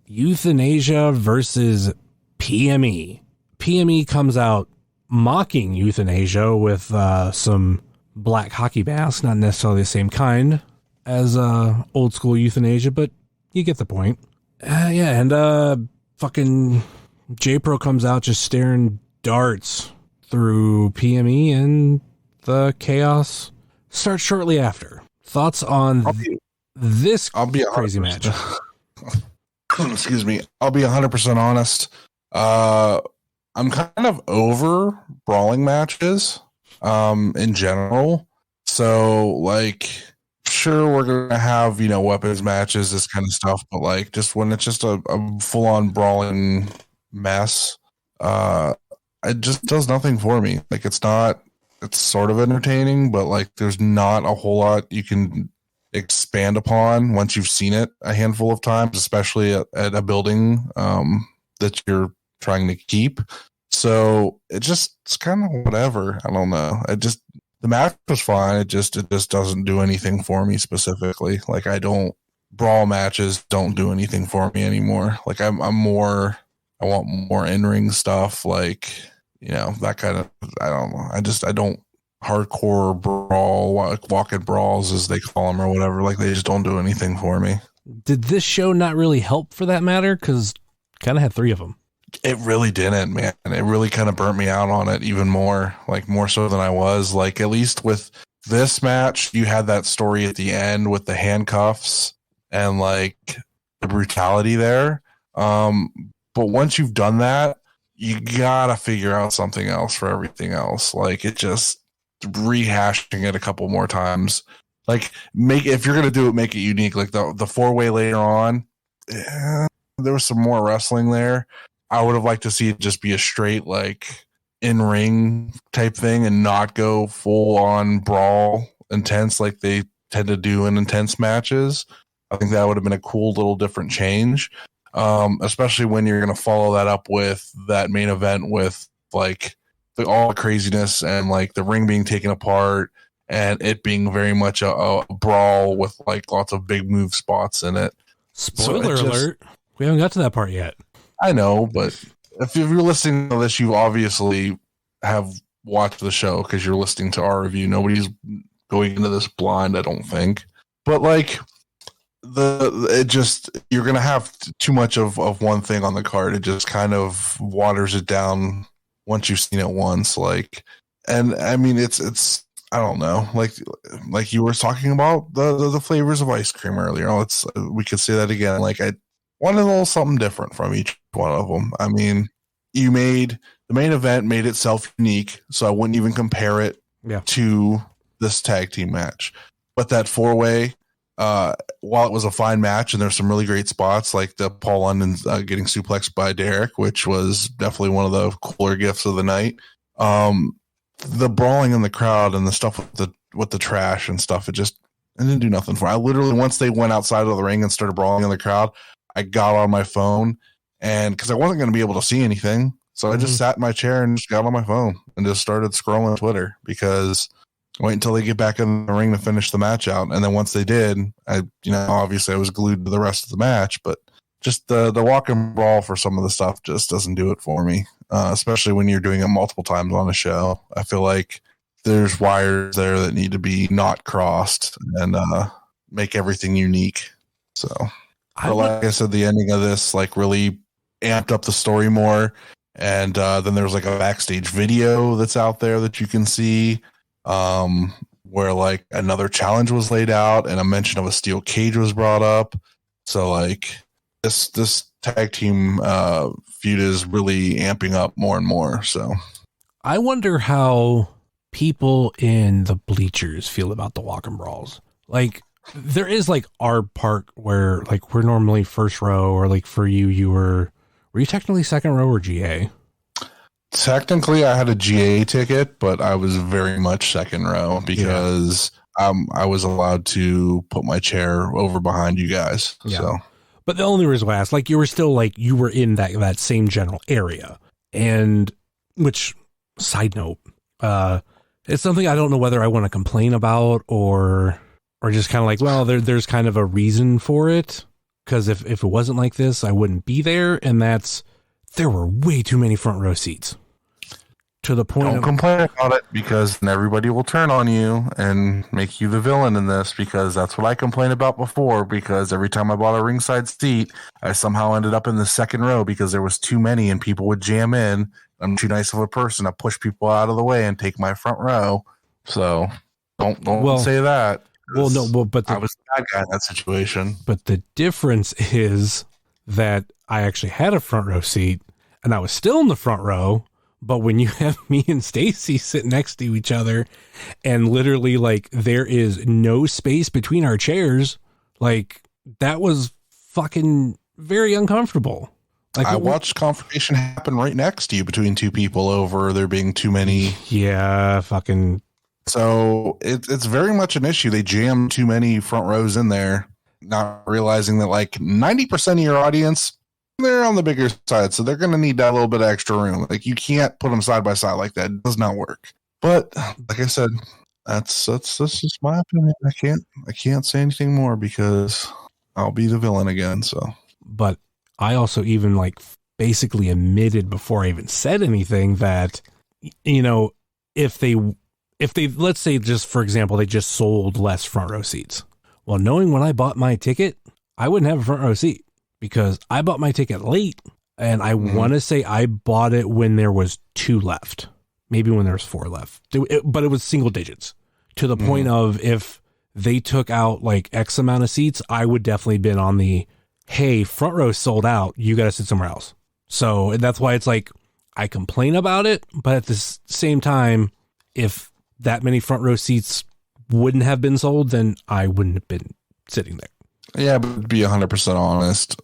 Euthanasia versus PME. PME comes out mocking Euthanasia with some black hockey masks, not necessarily the same kind as old school Euthanasia, but you get the point. And fucking J-Pro comes out just staring darts through PME, and the chaos starts shortly after. Thoughts on this crazy match? Excuse me. I'll be 100% honest. I'm kind of over brawling matches in general. So, like, sure, we're going to have, weapons matches, this kind of stuff. But, like, just when it's just a full-on brawling mess, it just does nothing for me. Like, it's sort of entertaining, but, like, there's not a whole lot you can expand upon once you've seen it a handful of times, especially at a building that you're trying to keep. So it's kind of whatever. I don't know. The match was fine. It just doesn't do anything for me specifically. Like, brawl matches don't do anything for me anymore. Like, I want more in-ring stuff. Like, that kind of, I don't know. I don't hardcore brawl, walk-in brawls as they call them or whatever. Like, they just don't do anything for me. Did this show not really help for that matter? Because kind of had 3 of them. It really didn't, man. It really kind of burnt me out on it even more, like more so than I was. Like, at least with this match, you had that story at the end with the handcuffs and like the brutality there. But once you've done that, you gotta figure out something else for everything else. Like, it just rehashing it a couple more times. Like, if you're gonna do it, make it unique. Like the 4-way later on, there was some more wrestling there. I would have liked to see it just be a straight, like, in-ring type thing and not go full-on brawl intense like they tend to do in intense matches. I think that would have been a cool little different change, especially when you're going to follow that up with that main event with, like, all the craziness and, like, the ring being taken apart and it being very much a brawl with, like, lots of big move spots in it. Spoiler alert. We haven't got to that part yet. I know, but if you're listening to this, you obviously have watched the show because you're listening to our review. Nobody's going into this blind, I don't think. But, like, you're going to have too much of one thing on the card. It just kind of waters it down once you've seen it once. Like, and I mean, it's I don't know. Like you were talking about the flavors of ice cream earlier. We could say that again. Like, I wanted a little something different from each one of them. I mean, the main event made itself unique, so I wouldn't even compare it to this tag team match. But that 4-way, while it was a fine match and there's some really great spots, like the Paul London getting suplexed by Derek, which was definitely one of the cooler gifts of the night. The brawling in the crowd and the stuff with the trash and stuff, it didn't do nothing for me. I literally, once they went outside of the ring and started brawling in the crowd, I got on my phone, and because I wasn't going to be able to see anything, so I just sat in my chair and just got on my phone and just started scrolling Twitter, because wait until they get back in the ring to finish the match out. And then once they did, obviously I was glued to the rest of the match, but just the walk and brawl for some of the stuff just doesn't do it for me, especially when you're doing it multiple times on a show. I feel like there's wires there that need to be not crossed and make everything unique. So, like I said, the ending of this like really amped up the story more. And then there's like a backstage video that's out there that you can see, where like another challenge was laid out and a mention of a steel cage was brought up. So like this tag team feud is really amping up more and more. So I wonder how people in the bleachers feel about the walk and brawls. Like, there is like our part where like we're normally first row, or like for you were you technically second row or GA? Technically I had a GA ticket, but I was very much second row because I was allowed to put my chair over behind you guys. Yeah. So, but the only reason why I asked, like, you were still like, you were in that same general area, and which, side note, it's something I don't know whether I want to complain about or just kind of like, well, there's kind of a reason for it. Because if it wasn't like this, I wouldn't be there. And there were way too many front row seats. to the point Don't complain about it, because then everybody will turn on you and make you the villain in this, because that's what I complained about before, because every time I bought a ringside seat, I somehow ended up in the second row because there was too many and people would jam in. I'm too nice of a person to push people out of the way and take my front row. So don't say that. Well, no, but I was the bad guy in that situation. But the difference is that I actually had a front row seat and I was still in the front row. But when you have me and Stacy sit next to each other and literally like there is no space between our chairs, like that was fucking very uncomfortable. Like I watched confrontation happen right next to you between two people over there being too many. Yeah, fucking. So it's very much an issue. They jam too many front rows in there, not realizing that like 90% of your audience, they're on the bigger side, so they're going to need that little bit of extra room. Like you can't put them side by side like that. It does not work. But like I said, that's just my opinion. I can't say anything more because I'll be the villain again. So, but I also even like basically admitted before I even said anything that, you know, if they let's say just for example they just sold less front row seats. Well, knowing when I bought my ticket, I wouldn't have a front row seat. Because I bought my ticket late, and I want to say I bought it when there was 2 left, maybe when there was 4 left, but it was single digits to the point of if they took out like X amount of seats, I would definitely been on the, hey, front row sold out, you got to sit somewhere else. So that's why it's like I complain about it, but at the same time, if that many front row seats wouldn't have been sold, then I wouldn't have been sitting there. Yeah, but to be 100% honest,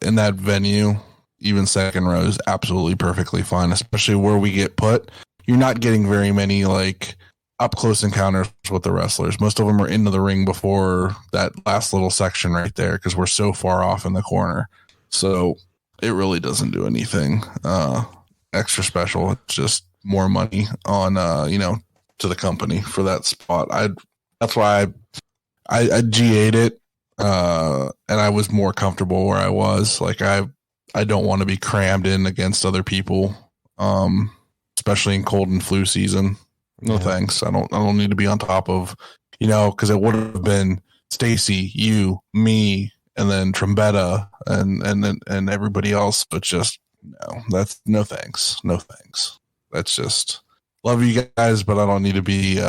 in that venue, even second row is absolutely perfectly fine, especially where we get put. You're not getting very many like up close encounters with the wrestlers. Most of them are into the ring before that last little section right there because we're so far off in the corner. So it really doesn't do anything extra special. It's just more money on, to the company for that spot. That's why I GA'd it. And I was more comfortable where I was. Like I don't want to be crammed in against other people, especially in cold and flu season. No thanks. I don't need to be on top of, because it would have been Stacy, you, me, and then Trombetta and everybody else. But just that's no thanks. No thanks. That's just love you guys, but I don't need to be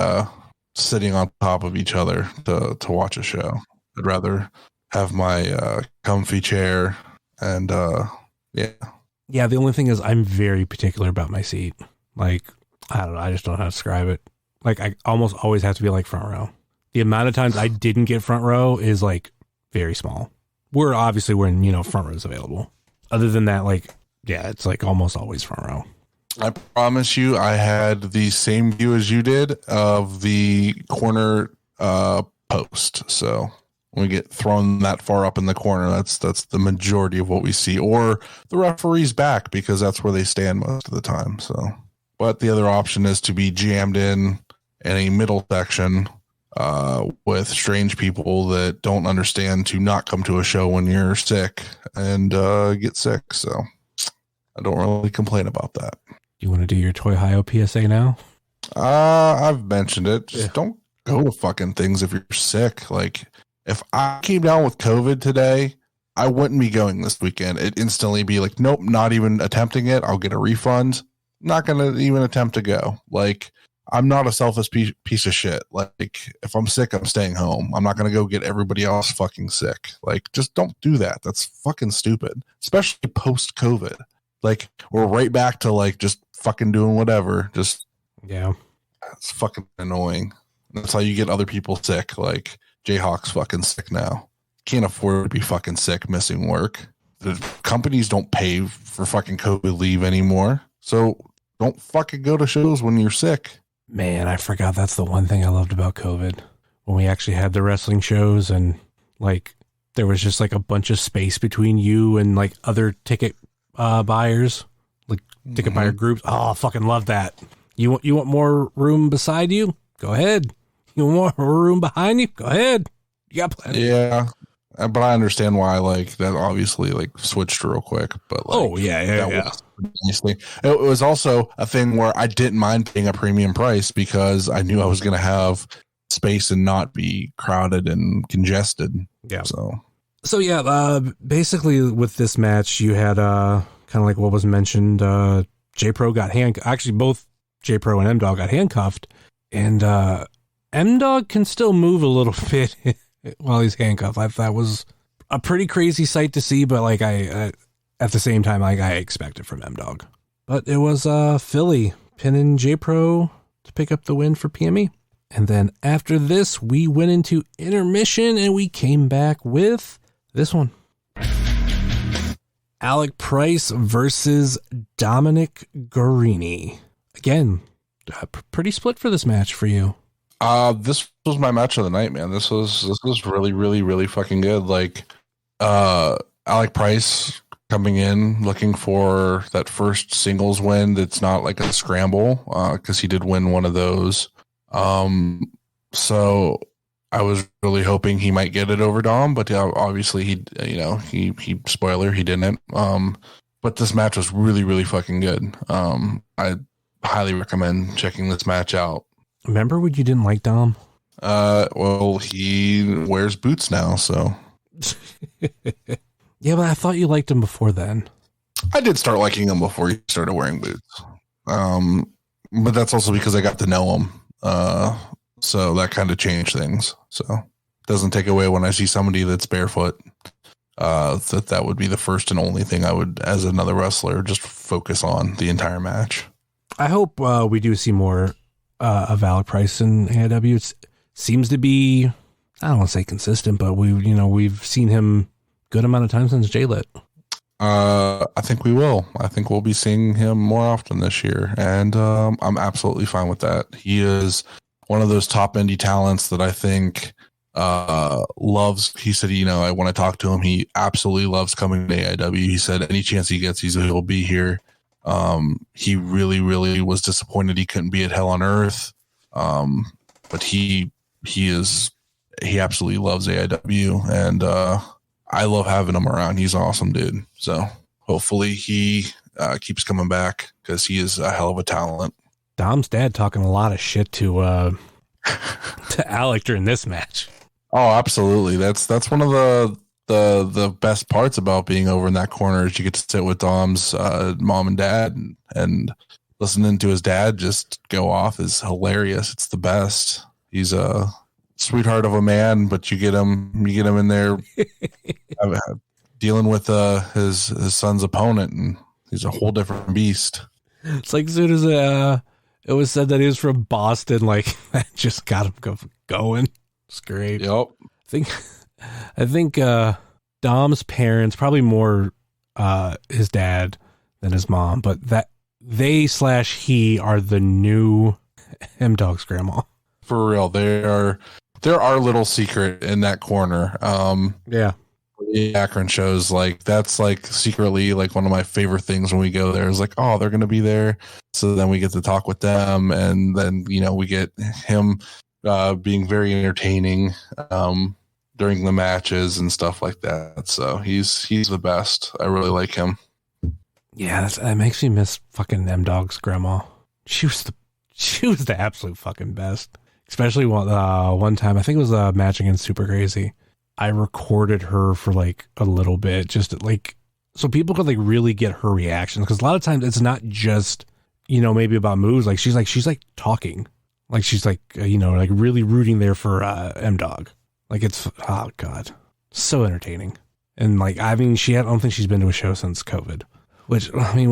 sitting on top of each other to watch a show. I'd rather have my comfy chair and Yeah, the only thing is I'm very particular about my seat. Like, I don't know. I just don't know how to describe it. Like, I almost always have to be like front row. The amount of times I didn't get front row is like very small. We're obviously when, front row is available. Other than that, like, yeah, it's like almost always front row. I promise you, I had the same view as you did of the corner post. So when we get thrown that far up in the corner, that's the majority of what we see, or the referee's back because that's where they stand most of the time. So, but the other option is to be jammed in a middle section with strange people that don't understand to not come to a show when you're sick and get sick. So I don't really complain about that. You want to do your Toy Hio PSA now? I've mentioned it. Just don't go to fucking things if you're sick. Like, if I came down with COVID today, I wouldn't be going this weekend. It'd instantly be like, nope, not even attempting it. I'll get a refund. Not going to even attempt to go. Like, I'm not a selfish piece of shit. Like, if I'm sick, I'm staying home. I'm not going to go get everybody else fucking sick. Like, just don't do that. That's fucking stupid, especially post-COVID. Like, we're right back to, like, just fucking doing whatever. Just, yeah. It's fucking annoying. That's how you get other people sick. Like, Jayhawk's fucking sick now. Can't afford to be fucking sick, missing work. The companies don't pay for fucking COVID leave anymore. So don't fucking go to shows when you're sick. Man, I forgot that's the one thing I loved about COVID. When we actually had the wrestling shows and like there was just like a bunch of space between you and like other ticket buyers, like ticket buyer groups. Oh, I fucking love that. You want more room beside you? Go ahead. You want more room behind you? Go ahead. You got plenty. Yeah, but I understand why like that obviously like switched real quick. But like, that nice thing. It was also a thing where I didn't mind paying a premium price because I knew I was going to have space and not be crowded and congested. Yeah. So yeah, basically with this match, you had kind of like what was mentioned. J-Pro got actually both J-Pro and M-Dog got handcuffed, and M-Dog can still move a little bit while he's handcuffed. That was a pretty crazy sight to see, but like I at the same time, like I expected from M-Dog. But it was Philly pinning J-Pro to pick up the win for PME. And then after this, we went into intermission and we came back with this one. Alec Price versus Dominic Guarini. Again, pretty split for this match for you. This was my match of the night, man. This was really, really, really fucking good. Like, Alec Price coming in looking for that first singles win that's not like a scramble, because he did win one of those. So I was really hoping he might get it over Dom, but obviously he spoiler, he didn't. But this match was really, really fucking good. I highly recommend checking this match out. Remember when you didn't like Dom? Well, he wears boots now, so. Yeah, but I thought you liked him before then. I did start liking him before he started wearing boots. But that's also because I got to know him. So that kind of changed things. So it doesn't take away when I see somebody that's barefoot. That would be the first and only thing I would, as another wrestler, just focus on the entire match. I hope we do see more of Alec Price in AIW. It seems to be, I don't want to say consistent, but we've seen him good amount of time since J-Lit. I think we will. I think we'll be seeing him more often this year, and I'm absolutely fine with that. He is one of those top indie talents that I think loves. He said, when I talked to him, he absolutely loves coming to AIW. He said any chance he gets, he'll be here. He really, really was disappointed he couldn't be at Hell on Earth, but he absolutely loves AIW, and I love having him around. He's an awesome dude. So hopefully he keeps coming back because he is a hell of a talent. Dom's dad talking a lot of shit to Alec during this match. Oh, absolutely. That's one of the best parts about being over in that corner is you get to sit with Dom's mom and dad, and listening to his dad just go off is hilarious. It's the best. He's a sweetheart of a man, but you get him in there dealing with his son's opponent, and he's a whole different beast. It's like as soon as it was said that he was from Boston, like that just got him going. It's great. Yep. I think Dom's parents, probably more his dad than his mom, but that he are the new M-Dog's grandma. For real, they're our little secret in that corner. Yeah. The Akron shows, like, that's like secretly like one of my favorite things when we go there is like, oh, they're going to be there. So then we get to talk with them. And then, we get him being very entertaining during the matches and stuff like that. So he's the best. I really like him. Yeah. That makes me miss fucking M-Dog's grandma. She was the absolute fucking best. Especially one time, I think it was a match against Super Crazy. I recorded her for like a little bit, just like so people could like really get her reactions. Because a lot of times it's not just maybe about moves. Like she's talking, like she's like like really rooting there for M-Dog. Like it's oh god, so entertaining. And like I don't think she's been to a show since COVID, which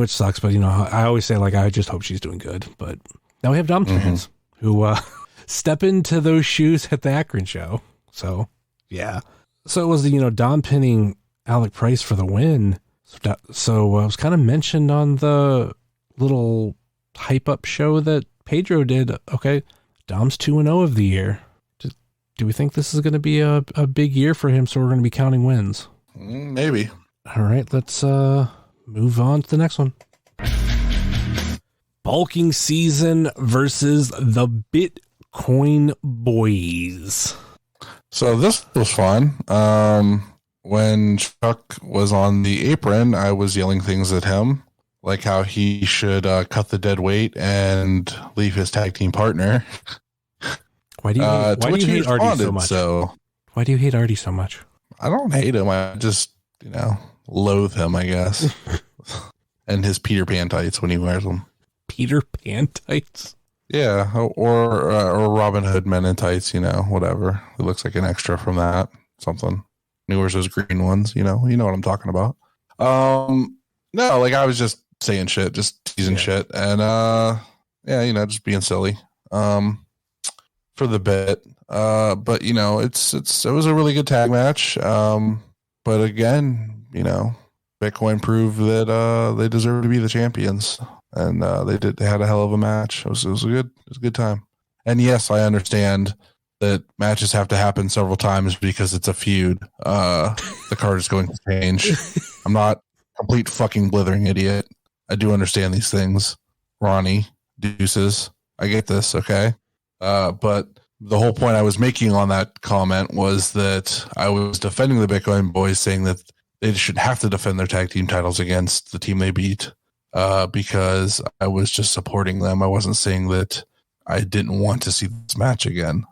sucks. But I always say like I just hope she's doing good. But now we have Dom fans who step into those shoes at the Akron show. So, yeah. So it was, Dom pinning Alec Price for the win. So it was kind of mentioned on the little hype up show that Pedro did. Okay, Dom's 2-0 of the year. Do we think this is going to be a big year for him? So we're going to be counting wins. Maybe. All right, let's move on to the next one. Bulking season versus the Bitcoin Boys. So this was fun. When Chuck was on the apron, I was yelling things at him. like how he should cut the dead weight and leave his tag team partner. Why do you hate Artie so much? Why do you hate Artie so much? I don't hate him. I just, loathe him, I guess. And his Peter Pan tights when he wears them. Peter Pan tights? Yeah, or Robin Hood men in tights, whatever. It looks like an extra from that. Something. He wears those green ones, you know what I'm talking about. No, like I was just saying shit, just teasing shit. And just being silly. For the bit. But it was a really good tag match. But again, Bitcoin proved that they deserve to be the champions. And they had a hell of a match. It was a good time. And yes, I understand that matches have to happen several times because it's a feud. The card is going to change. I'm not a complete fucking blithering idiot. I do understand these things. Ronnie, deuces. I get this, okay? But the whole point I was making on that comment was that I was defending the Bitcoin boys, saying that they should have to defend their tag team titles against the team they beat. Because I was just supporting them. I wasn't saying that I didn't want to see this match again.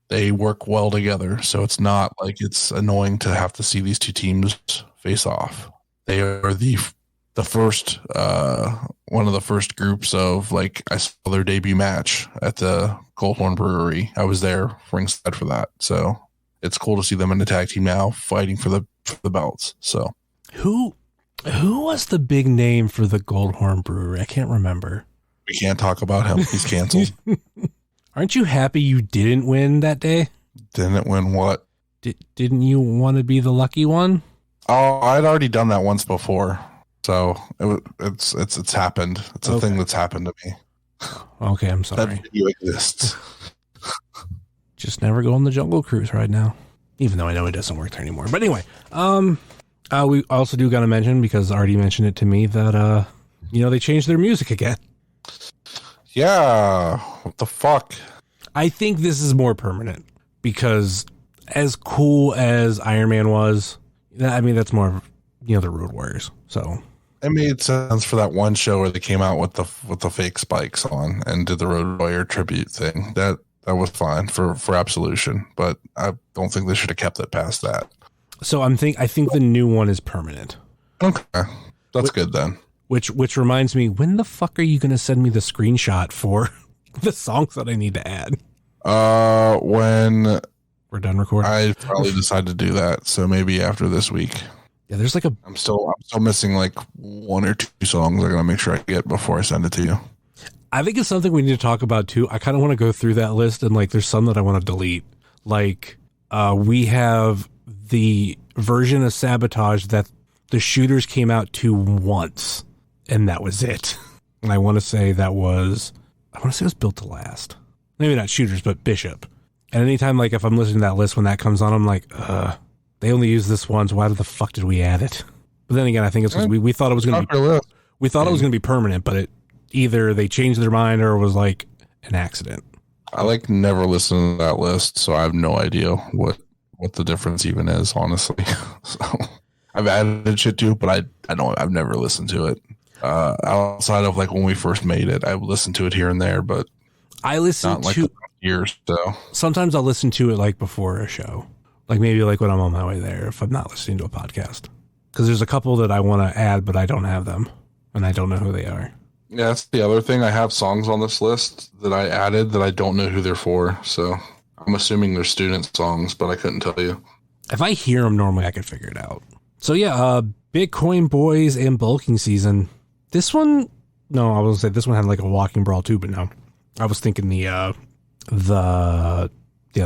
They work well together, so it's not like it's annoying to have to see these two teams face off. They are the first one of the first groups of, like, I saw their debut match at the Goldhorn Brewery. I was there ringside for that, so it's cool to see them in the tag team now fighting for the belts. So who was the big name for the Goldhorn Brewery? I can't remember. We can't talk about him. He's canceled. Aren't you happy you didn't win that day? Didn't win what? Didn't you want to be the lucky one? Oh, I'd already done that once before. So it's happened. It's a thing that's happened to me. Okay, I'm sorry. That video exists. Just never go on the Jungle Cruise right now. Even though I know it doesn't work there anymore. But anyway, we also do got to mention, because Artie mentioned it to me, that, they changed their music again. Yeah. What the fuck? I think this is more permanent, because as cool as Iron Man was, that's more of, the Road Warriors. So it made sense for that one show where they came out with the fake spikes on and did the Road Warrior tribute thing. That was fine for Absolution, but I don't think they should have kept it past that. So I think the new one is permanent. Okay, that's good then. Which reminds me, when the fuck are you going to send me the screenshot for the songs that I need to add? When we're done recording, I probably decide to do that. So maybe after this week. Yeah, there's like I'm still missing like one or two songs I gotta make sure I get before I send it to you. I think it's something we need to talk about too. I kind of want to go through that list, and like, there's some that I want to delete. Like, we have the version of Sabotage that the Shooters came out to once, and that was it. And I want to say it was Built to Last. Maybe not Shooters, but Bishop. And anytime, like, if I'm listening to that list when that comes on, I'm like, they only used this once. Why the fuck did we add it? But then again, I think it's because we thought it was going to be permanent, but either they changed their mind or it was like an accident. I never listened to that list, so I have no idea what the difference even is, honestly. So I've added shit to it, but I've never listened to it. Outside of like when we first made it, I've listened to it here and there, but I listen to years. So sometimes I'll listen to it like before a show, like maybe like when I'm on my way there, if I'm not listening to a podcast, because there's a couple that I want to add, but I don't have them and I don't know who they are. Yeah, that's the other thing. I have songs on this list that I added that I don't know who they're for. So I'm assuming they're student songs, but I couldn't tell you. If I hear them normally, I could figure it out. So yeah, Bitcoin Boys and Bulking Season. This one, no, I was gonna say this one had like a walking brawl too, but no, I was thinking the other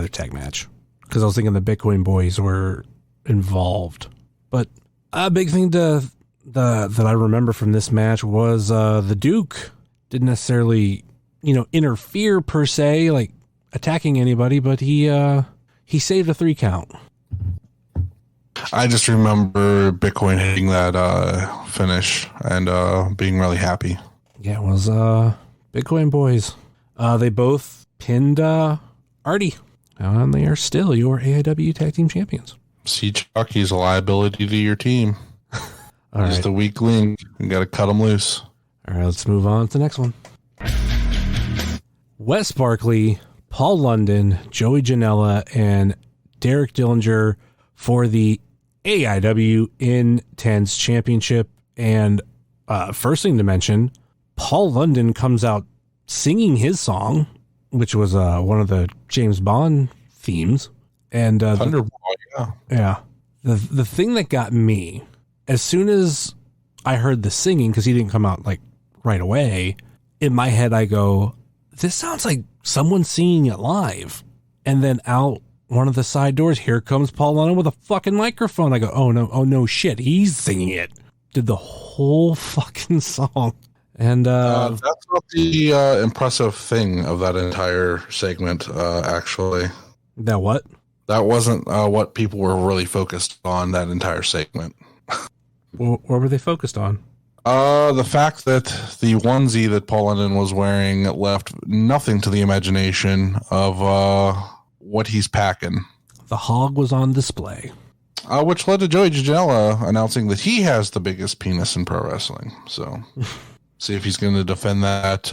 tag match, because I was thinking the Bitcoin Boys were involved. But a big thing that I remember from this match was the Duke didn't necessarily interfere per se, like attacking anybody, but he saved a 3 count. I just remember Bitcoin hitting that finish and being really happy. Yeah, it was Bitcoin Boys. They both pinned Artie, and they are still your AIW Tag Team Champions. See, Chuck, he's a liability to your team. All Just right. a weak link. You got to cut them loose. All right, let's move on to the next one. Wes Barkley, Paul London, Joey Janela, and Derek Dillinger for the AIW Intense Championship. And first thing to mention, Paul London comes out singing his song, which was one of the James Bond themes. And Thunderball, yeah. yeah. The thing that got me, as soon as I heard the singing, because he didn't come out like right away, in my head I go, this sounds like someone singing it live. And then out one of the side doors, here comes Paul London with a fucking microphone. I go, oh no shit, he's singing it. Did the whole fucking song. And That's not the impressive thing of that entire segment, actually. that what? That wasn't what people were really focused on, that entire segment. What were they focused on? The fact that the onesie that Paul London was wearing left nothing to the imagination of what he's packing. The hog was on display. Which led to Joey Janela announcing that he has the biggest penis in pro wrestling. So, see if he's going to defend that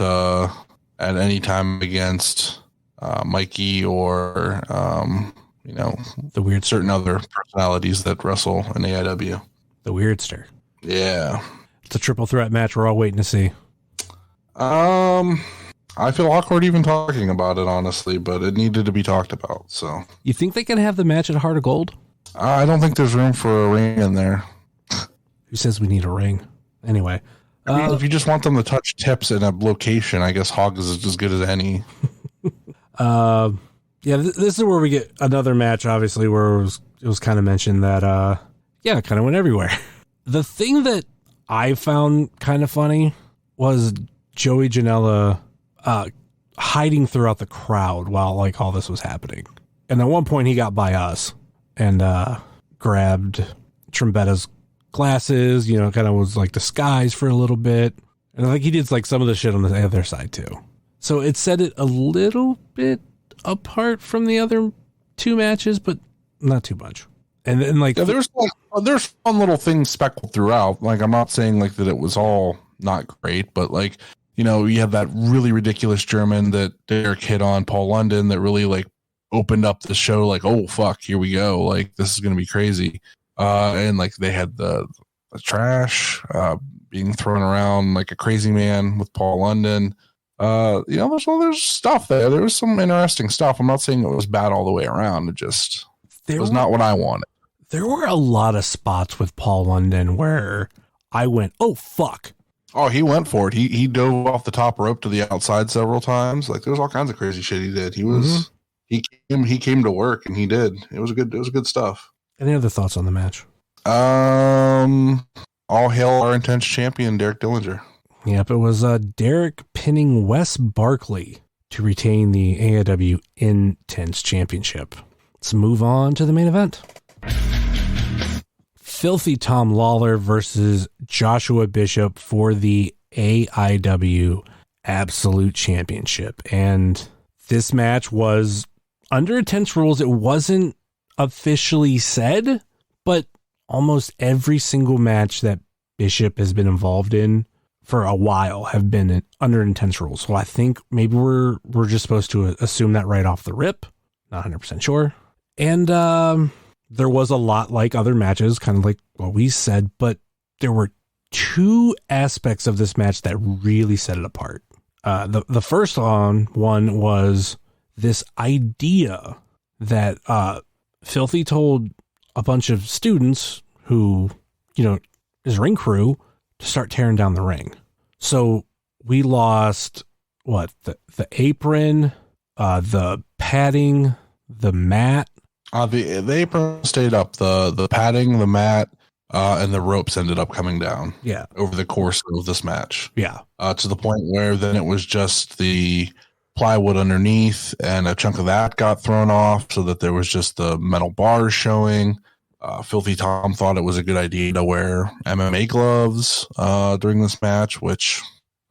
at any time against Mikey or, The weird, certain other personalities that wrestle in AIW. the weirdster. Yeah. It's a triple threat match we're all waiting to see. I feel awkward even talking about it, honestly, but it needed to be talked about. So You think they can have the match at Heart of Gold? I don't think there's room for a ring in there. Who says we need a ring? Anyway. I mean, if you just want them to touch tips in a location, I guess Hog is as good as any. This is where we get another match, obviously, where it was kind of mentioned that, it kind of went everywhere. The thing that I found kind of funny was Joey Janela hiding throughout the crowd while like all this was happening. And at one point he got by us and grabbed Trembetta's glasses, kind of was like disguised for a little bit. And I think he did like some of the shit on the other side too. So it set it a little bit apart from the other two matches, but not too much. And then like there's fun little things speckled throughout. Like I'm not saying like that it was all not great, but like, you have that really ridiculous German that Derek hit on Paul London that really like opened up the show. Like, oh fuck, here we go. Like this is going to be crazy. And like they had the trash being thrown around like a crazy man with Paul London. There's stuff there. There was some interesting stuff. I'm not saying it was bad all the way around. It was not what I wanted. There were a lot of spots with Paul London where I went, oh, fuck. Oh, he went for it. He dove off the top rope to the outside several times. Like there's all kinds of crazy shit he did. He came to work and he did. It was good stuff. Any other thoughts on the match? All hail our intense champion, Derek Dillinger. Yep, it was Derek pinning Wes Barkley to retain the AIW Intense Championship. Let's move on to the main event. Filthy Tom Lawler versus Joshua Bishop for the AIW Absolute Championship. And this match was under intense rules. It wasn't officially said, but almost every single match that Bishop has been involved in for a while have been under intense rules. So I think maybe we're just supposed to assume that right off the rip. Not 100% sure. And there was a lot like other matches, kind of like what we said, but there were two aspects of this match that really set it apart. The first one was this idea that Filthy told a bunch of students who, his ring crew, to start tearing down the ring. So we lost the apron, the padding, the mat. The apron stayed up. The padding, the mat, and the ropes ended up coming down. Yeah, over the course of this match. Yeah, to the point where then it was just the plywood underneath, and a chunk of that got thrown off, so that there was just the metal bars showing. Filthy Tom thought it was a good idea to wear MMA gloves during this match, which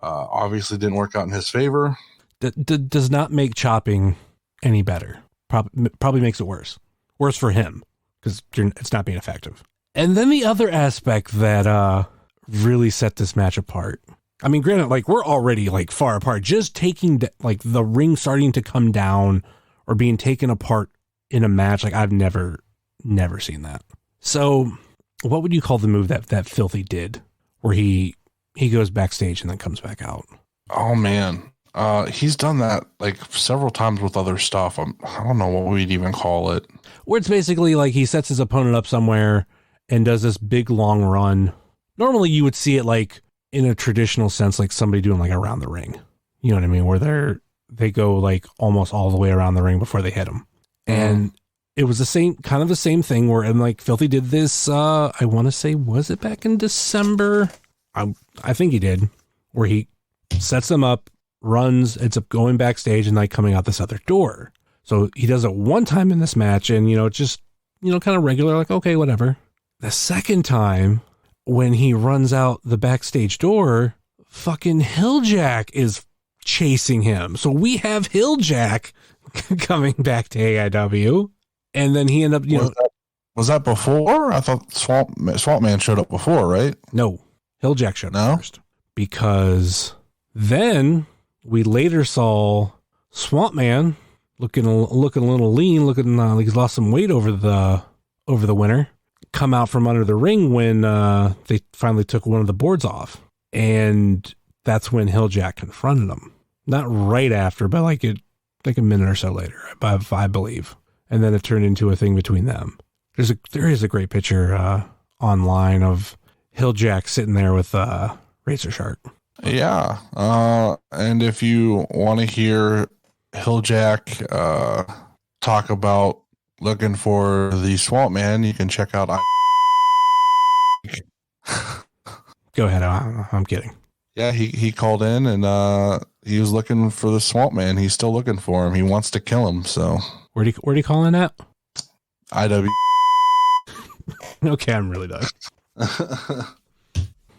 obviously didn't work out in his favor. Does not make chopping any better. Probably makes it worse. Worse for him because it's not being effective. And then the other aspect that really set this match apart. I mean, granted, like we're already like far apart. Just taking like the ring starting to come down or being taken apart in a match, like I've never seen that. So, what would you call the move that Filthy did, where he goes backstage and then comes back out? Oh man, he's done that like several times with other stuff. I don't know what we'd even call it. Where it's basically like he sets his opponent up somewhere and does this big long run. Normally, you would see it like in a traditional sense, like somebody doing like around the ring. You know what I mean? Where they go like almost all the way around the ring before they hit him. And it was the same thing where, and like Filthy did this, I want to say, was it back in December? I think he did, where he sets them up, runs, ends up going backstage and like coming out this other door. So he does it one time in this match and, just, kind of regular, like, okay, whatever. The second time when he runs out the backstage door, fucking Hilljack is chasing him. So we have Hilljack coming back to AIW, and then he ended up, Was that before? I thought Swampman showed up before, right? No, Hilljack showed up first, because then we later saw Swampman looking a little lean, looking like he's lost some weight over the winter, come out from under the ring when they finally took one of the boards off, and that's when Hilljack confronted him. Not right after, but like a minute or so later, I believe. And then it turned into a thing between them. There is a great picture online of Hilljack sitting there with Razor Shark. Yeah. And if you want to hear Hilljack talk about looking for the Swamp Man, you can check out. Go ahead. I'm kidding. Yeah, he called in and he was looking for the Swamp Man. He's still looking for him. He wants to kill him. So where'd he call in at? IW. Okay, I'm really done.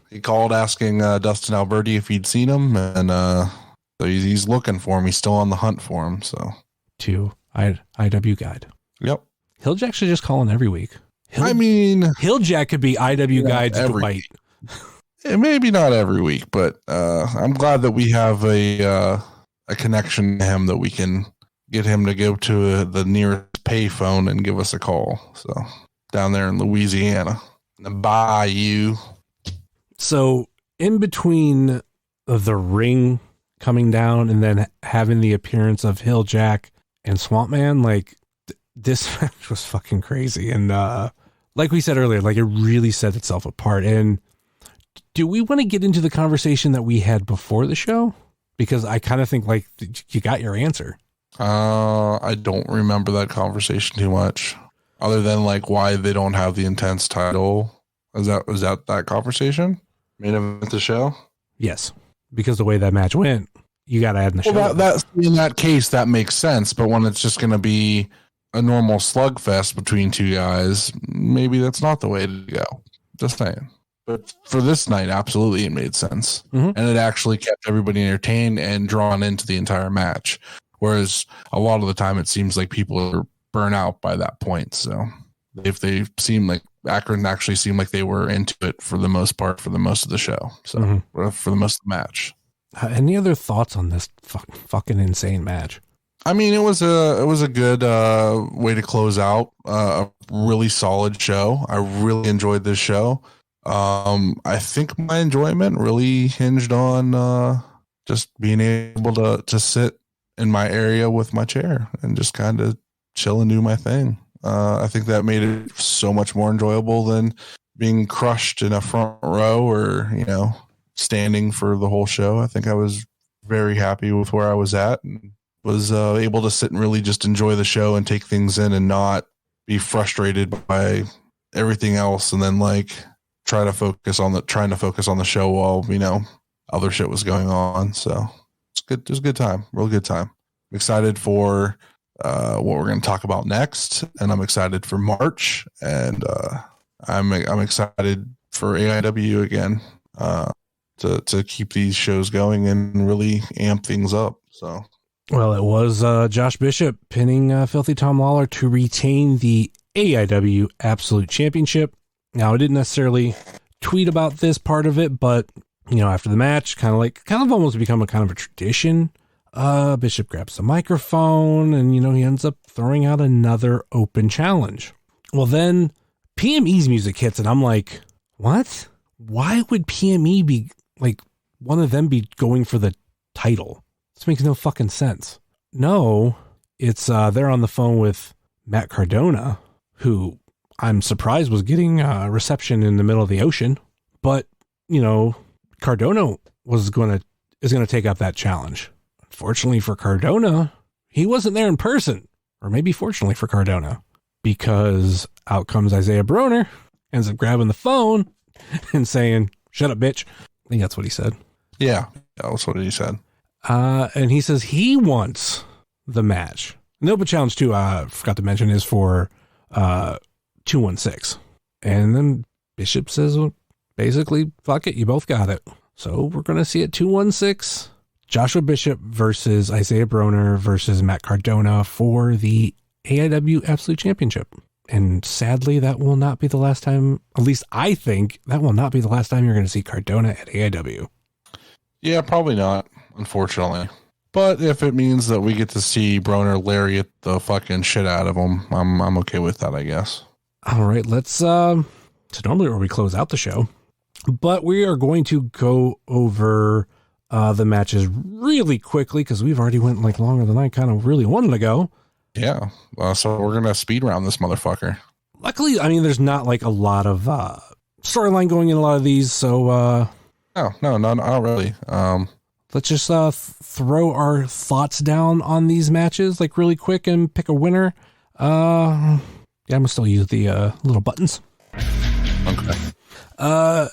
He called asking Dustin Alberti if he'd seen him, and so he's looking for him. He's still on the hunt for him. So to IW Guide. Yep. Hilljack should just call in every week. Hilljack could be IW Guide to Dwight. Maybe not every week, but I'm glad that we have a connection to him that we can get him to go to the nearest payphone and give us a call. So down there in Louisiana, the Bayou. So in between the ring coming down and then having the appearance of Hilljack and Swampman, like this match was fucking crazy. And like we said earlier, like it really set itself apart. And do we want to get into the conversation that we had before the show? Because I kind of think like you got your answer. I don't remember that conversation too much, other than like why they don't have the Intense title. Was that conversation? Main event the show? Yes, because the way that match went, you got to add in the show. That's in that case that makes sense. But when it's just going to be a normal slugfest between two guys, maybe that's not the way to go. Just saying. But for this night, absolutely, it made sense. Mm-hmm. And it actually kept everybody entertained and drawn into the entire match. Whereas a lot of the time, it seems like people are burnt out by that point. So if they seem like Akron actually seemed like they were into it for the most part, for the most of the show. So for the most of the match. Any other thoughts on this fucking insane match? I mean, it was a good way to close out a really solid show. I really enjoyed this show. I think my enjoyment really hinged on just being able to sit in my area with my chair and just kind of chill and do my thing. I think that made it so much more enjoyable than being crushed in a front row or, standing for the whole show. I think I was very happy with where I was at and was able to sit and really just enjoy the show and take things in and not be frustrated by everything else. And then trying to focus on the show while, other shit was going on. So it's good. It was a good time, real good time. I'm excited for what we're going to talk about next. And I'm excited for March, and I'm excited for AIW again, to keep these shows going and really amp things up. So, well, it was Josh Bishop pinning Filthy Tom Lawler to retain the AIW Absolute Championship. Now, I didn't necessarily tweet about this part of it, but, after the match, kind of almost become a kind of a tradition. Bishop grabs the microphone and, he ends up throwing out another open challenge. Well, then PME's music hits and I'm like, what? Why would PME be one of them be going for the title? This makes no fucking sense. No, it's they're on the phone with Matt Cardona, who I'm surprised was getting reception in the middle of the ocean. But, Cardona is going to take up that challenge. Unfortunately for Cardona, he wasn't there in person. Or maybe fortunately for Cardona, because out comes Isaiah Broner, ends up grabbing the phone and saying, "Shut up, bitch." I think that's what he said. Yeah, that's what he said. And he says he wants the match. The open challenge too, I forgot to mention, is for 216. And then Bishop says, well, basically, fuck it, you both got it. So we're going to see it 216. Joshua Bishop versus Isaiah Broner versus Matt Cardona for the AIW Absolute Championship. And sadly, that will not be the last time, at least I think, that will not be the last time you're going to see Cardona at AIW. Yeah, probably not, unfortunately. But if it means that we get to see Broner lariat the fucking shit out of him, I'm okay with that, I guess. All right, let's, so normally where we close out the show, but we are going to go over the matches really quickly because we've already went longer than I kind of really wanted to go. Yeah, so we're going to speed round this motherfucker. Luckily, there's not a lot of storyline going in a lot of these, so... No, not really. Let's just throw our thoughts down on these matches really quick and pick a winner. Yeah, I'm gonna still use the little buttons. Okay.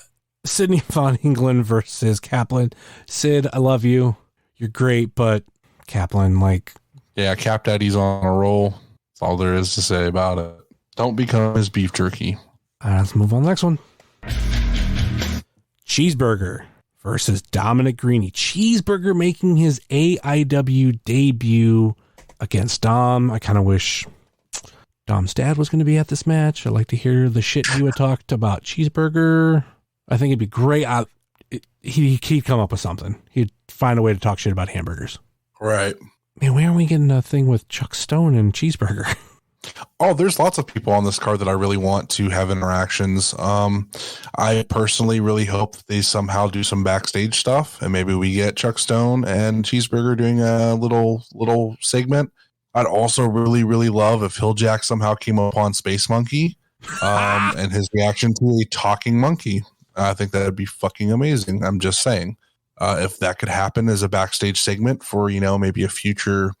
Sydney Von England versus Kaplan. Sid, I love you. You're great, but Kaplan, yeah, Cap Daddy's on a roll. That's all there is to say about it. Don't become his beef jerky. Let's move on to the next one. Cheeseburger versus Dominic Greeny. Cheeseburger making his AIW debut against Dom. I kind of wish Dom's dad was going to be at this match. I'd like to hear the shit you had talked about Cheeseburger. I think it'd be great. He'd come up with something. He'd find a way to talk shit about hamburgers. Right. Man, why aren't we getting a thing with Chuck Stone and Cheeseburger? Oh, there's lots of people on this card that I really want to have interactions. I personally really hope that they somehow do some backstage stuff, and maybe we get Chuck Stone and Cheeseburger doing a little segment. I'd also really, really love if Hilljack somehow came upon Space Monkey and his reaction to a talking monkey. I think that would be fucking amazing. I'm just saying. If that could happen as a backstage segment for, maybe a future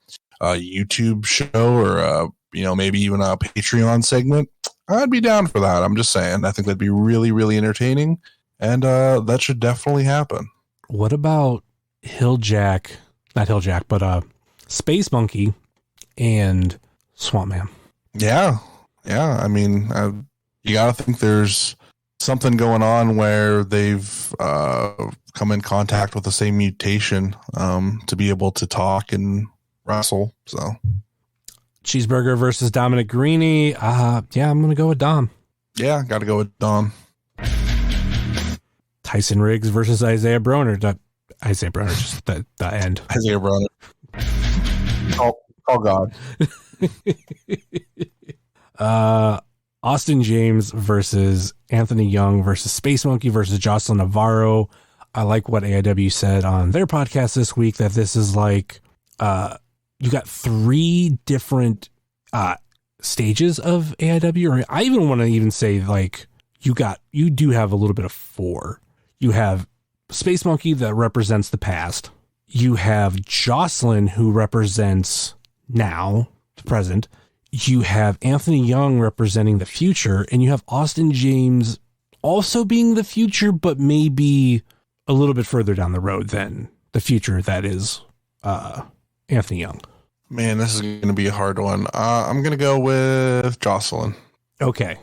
YouTube show or maybe even a Patreon segment, I'd be down for that. I'm just saying. I think that'd be really, really entertaining, and that should definitely happen. What about Hilljack? Not Hilljack, but Space Monkey and Swampman. Yeah. You got to think there's something going on where they've come in contact with the same mutation to be able to talk and wrestle. So Cheeseburger versus Dominic Greeny. Yeah, I'm going to go with Dom. Yeah, got to go with Dom. Tyson Riggs versus Isaiah Broner. Isaiah Broner, just the end. Isaiah Broner. Oh God. Austin James versus Anthony Young versus Space Monkey versus Jocelyn Navarro. I like what AIW said on their podcast this week, that this is you got 3 different stages of AIW, or I even want to even say you do have a little bit of 4. You have Space Monkey that represents the past. You have Jocelyn, who represents now, the present. You have Anthony Young representing the future, and you have Austin James also being the future, but maybe a little bit further down the road than the future that is Anthony Young. Man, this is going to be a hard one. I'm going to go with Jocelyn. Okay.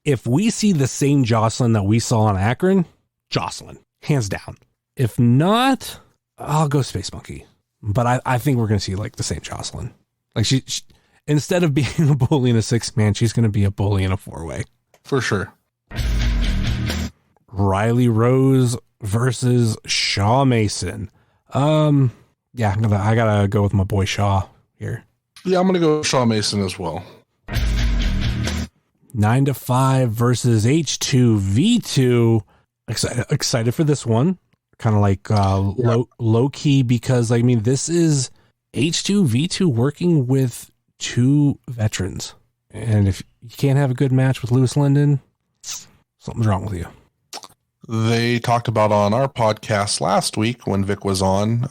If we see the same Jocelyn that we saw in Akron, Jocelyn, hands down. If not, I'll go Space Monkey. But I think we're going to see the same Jocelyn. She instead of being a bully in a 6-man, she's going to be a bully in a 4-way. For sure. Riley Rose versus Shaw Mason. Yeah, I gotta go with my boy Shaw here. Yeah, I'm gonna go with Shaw Mason as well. 9-5 versus H2V2. Excited for this one. Kind of like low key, because I mean, this is H2V2 working with two veterans. And if you can't have a good match with Lewis Linden, something's wrong with you. They talked about on our podcast last week when Vic was on,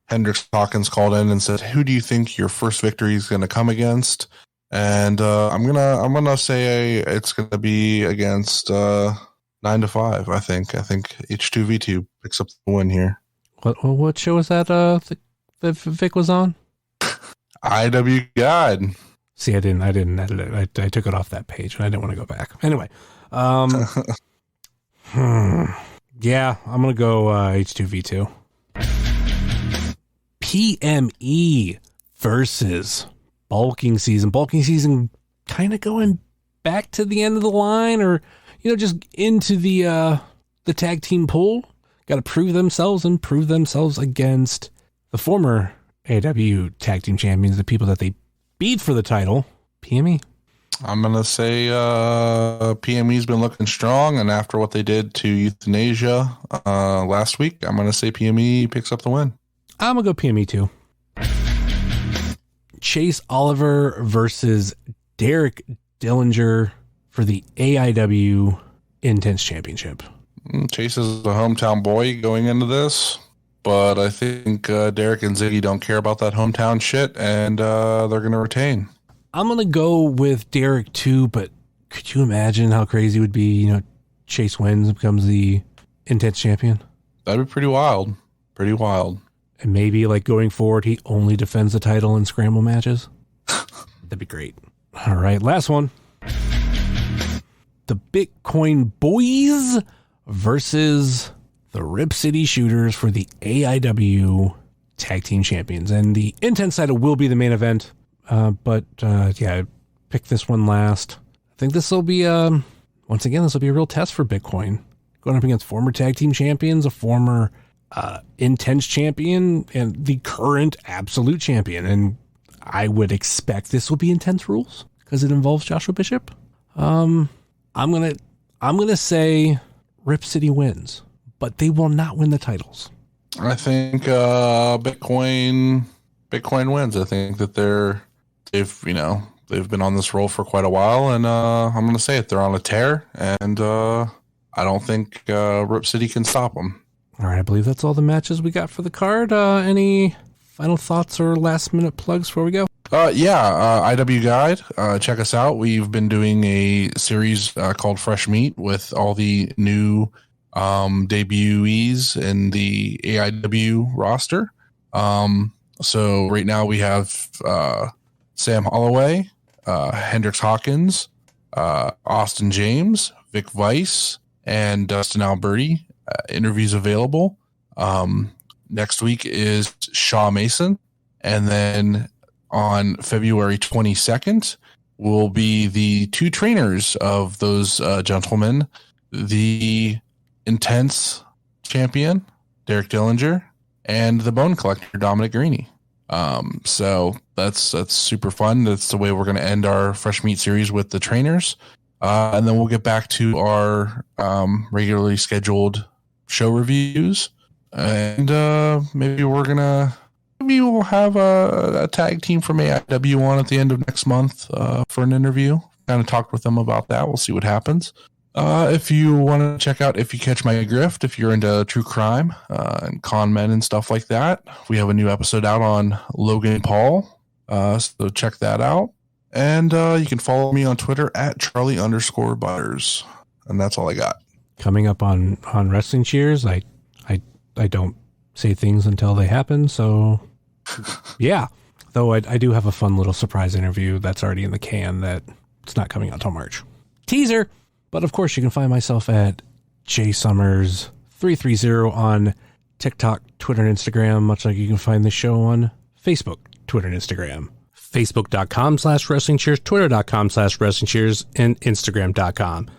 Hendricks Hawkins called in and said, who do you think your first victory is going to come against? And I'm gonna say it's gonna be against 9-5. I think H2V2 picks up the win here. What show was that? That Vic was on? IW Guide. See, I didn't edit it. I took it off that page, and I didn't want to go back. Anyway, yeah, I'm gonna go H2V2. PME versus Bulking Season kind of going back to the end of the line, or just into the tag team pool. Got to prove themselves against the former AW tag team champions, the people that they beat for the title. PME. I'm gonna say PME's been looking strong, and after what they did to Euthanasia last week, I'm gonna say PME picks up the win. I'm gonna go PME too. Chase Oliver versus Derek Dillinger for the AIW Intense Championship. Chase is a hometown boy going into this, but I think Derek and Ziggy don't care about that hometown shit, and they're going to retain. I'm going to go with Derek too, but could you imagine how crazy it would be, Chase wins and becomes the Intense Champion? That'd be pretty wild. Pretty wild. And maybe going forward, he only defends the title in scramble matches. That'd be great. All right, last one. The Bitcoin Boys versus the Rip City Shooters for the AIW Tag Team Champions. And the Intense title will be the main event. But I picked this one last. I think this will be, once again, this will be a real test for Bitcoin. Going up against former Tag Team Champions, a former Intense champion, and the current Absolute champion, and I would expect this will be Intense rules because it involves Joshua Bishop. I'm gonna say Rip City wins, but they will not win the titles. I think Bitcoin wins. I think that they've been on this roll for quite a while, and I'm gonna say it. They're on a tear, and I don't think Rip City can stop them. All right, I believe that's all the matches we got for the card. Any final thoughts or last minute plugs before we go? IW Guide. Check us out. We've been doing a series called Fresh Meat with all the new debutees in the AIW roster. So right now we have Sam Holloway, Hendricks Hawkins, Austin James, Vic Weiss, and Dustin Alberti. Interviews available. Next week is Shaw Mason, and then on February 22nd will be the two trainers of those gentlemen, the Intense champion Derek Dillinger and the Bone Collector Dominic Greeny. So that's super fun. That's the way we're going to end our Fresh Meat series with the trainers, and then we'll get back to our regularly scheduled show reviews, and maybe we'll have a tag team from AIW on at the end of next month for an interview. Kind of talked with them about that. We'll see what happens. If you want to check out If You Catch My Grift, if you're into true crime and con men and stuff like that, we have a new episode out on Logan Paul, so check that out. And you can follow me on Twitter at Charly_Butters, and that's all I got. Coming up on Wrestling Cheers, I don't say things until they happen, so yeah. Though I do have a fun little surprise interview that's already in the can that it's not coming out till March. Teaser! But of course you can find myself at jsummers330 on TikTok, Twitter, and Instagram, much like you can find the show on Facebook, Twitter, and Instagram. Facebook.com/WrestlingCheers, Twitter.com/WrestlingCheers, and Instagram.com.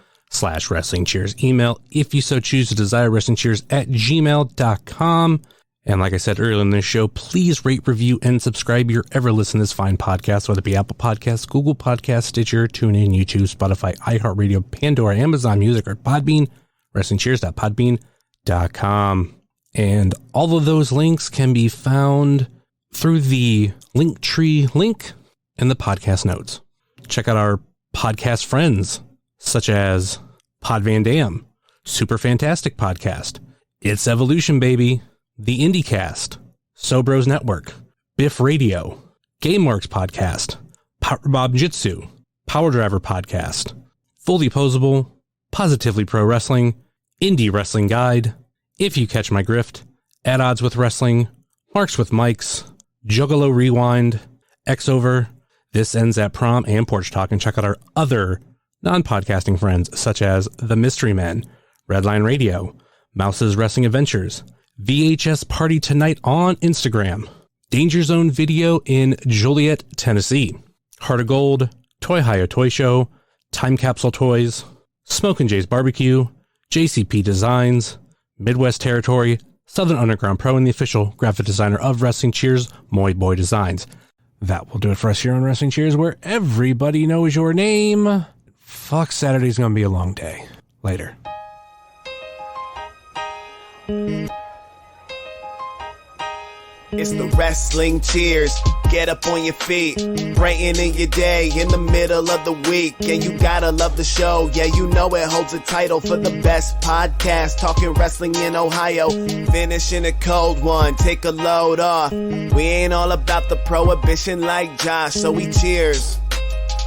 Wrestling Cheers. Email, if you so choose to desire, wrestlingcheers@gmail.com. And like I said earlier in this show, please rate, review, and subscribe your ever listen to this fine podcast, whether it be Apple Podcasts, Google Podcasts, Stitcher, TuneIn, YouTube, Spotify, iHeartRadio, Pandora, Amazon Music, or Podbean, wrestlingcheers.podbean.com. And all of those links can be found through the Linktree link in the podcast notes. Check out our podcast friends, such as Pod Van Dam, Super Fantastic Podcast, It's Evolution Baby, The IndieCast, Sobros Network, Biff Radio, GameWorks Podcast, Power Bob Jitsu, Power Driver Podcast, Fully Posable, Positively Pro Wrestling, Indie Wrestling Guide, If You Catch My Grift, At Odds with Wrestling, Marks with Mikes, Juggalo Rewind, X-Over, This Ends at Prom, and Porch Talk. And check out our other non-podcasting friends, such as The Mystery Men, Redline Radio, Mouse's Wrestling Adventures, VHS Party Tonight on Instagram, Danger Zone Video in Joliet, Tennessee, Heart of Gold, Toy Hio Toy Show, Time Capsule Toys, Smokin' Jay's Barbecue, JCP Designs, Midwest Territory, Southern Underground Pro, and the official graphic designer of Wrestling Cheers, Moy Boy Designs. That will do it for us here on Wrestling Cheers, where everybody knows your name. Fuck, Saturday's gonna be a long day. Later. It's the Wrestling Cheers. Get up on your feet, brightening your day in the middle of the week. And you gotta love the show. Yeah, you know it holds a title for the best podcast talking wrestling in Ohio. Finishing a cold one, take a load off. We ain't all about the prohibition like Josh, so we cheers.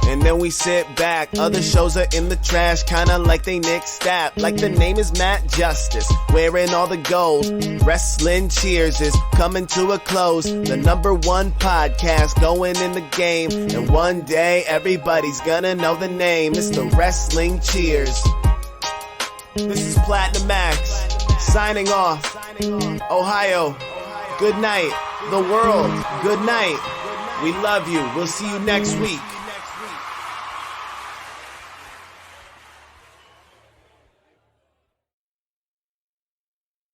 And then we sit back. Other shows are in the trash, kinda like they Nick Stapp. Like the name is Matt Justice, wearing all the gold. Wrestling Cheers is coming to a close. The #1 podcast going in the game. And one day everybody's gonna know the name. It's the Wrestling Cheers. This is Platinum Max, signing off. Ohio, good night. The world, good night. We love you. We'll see you next week.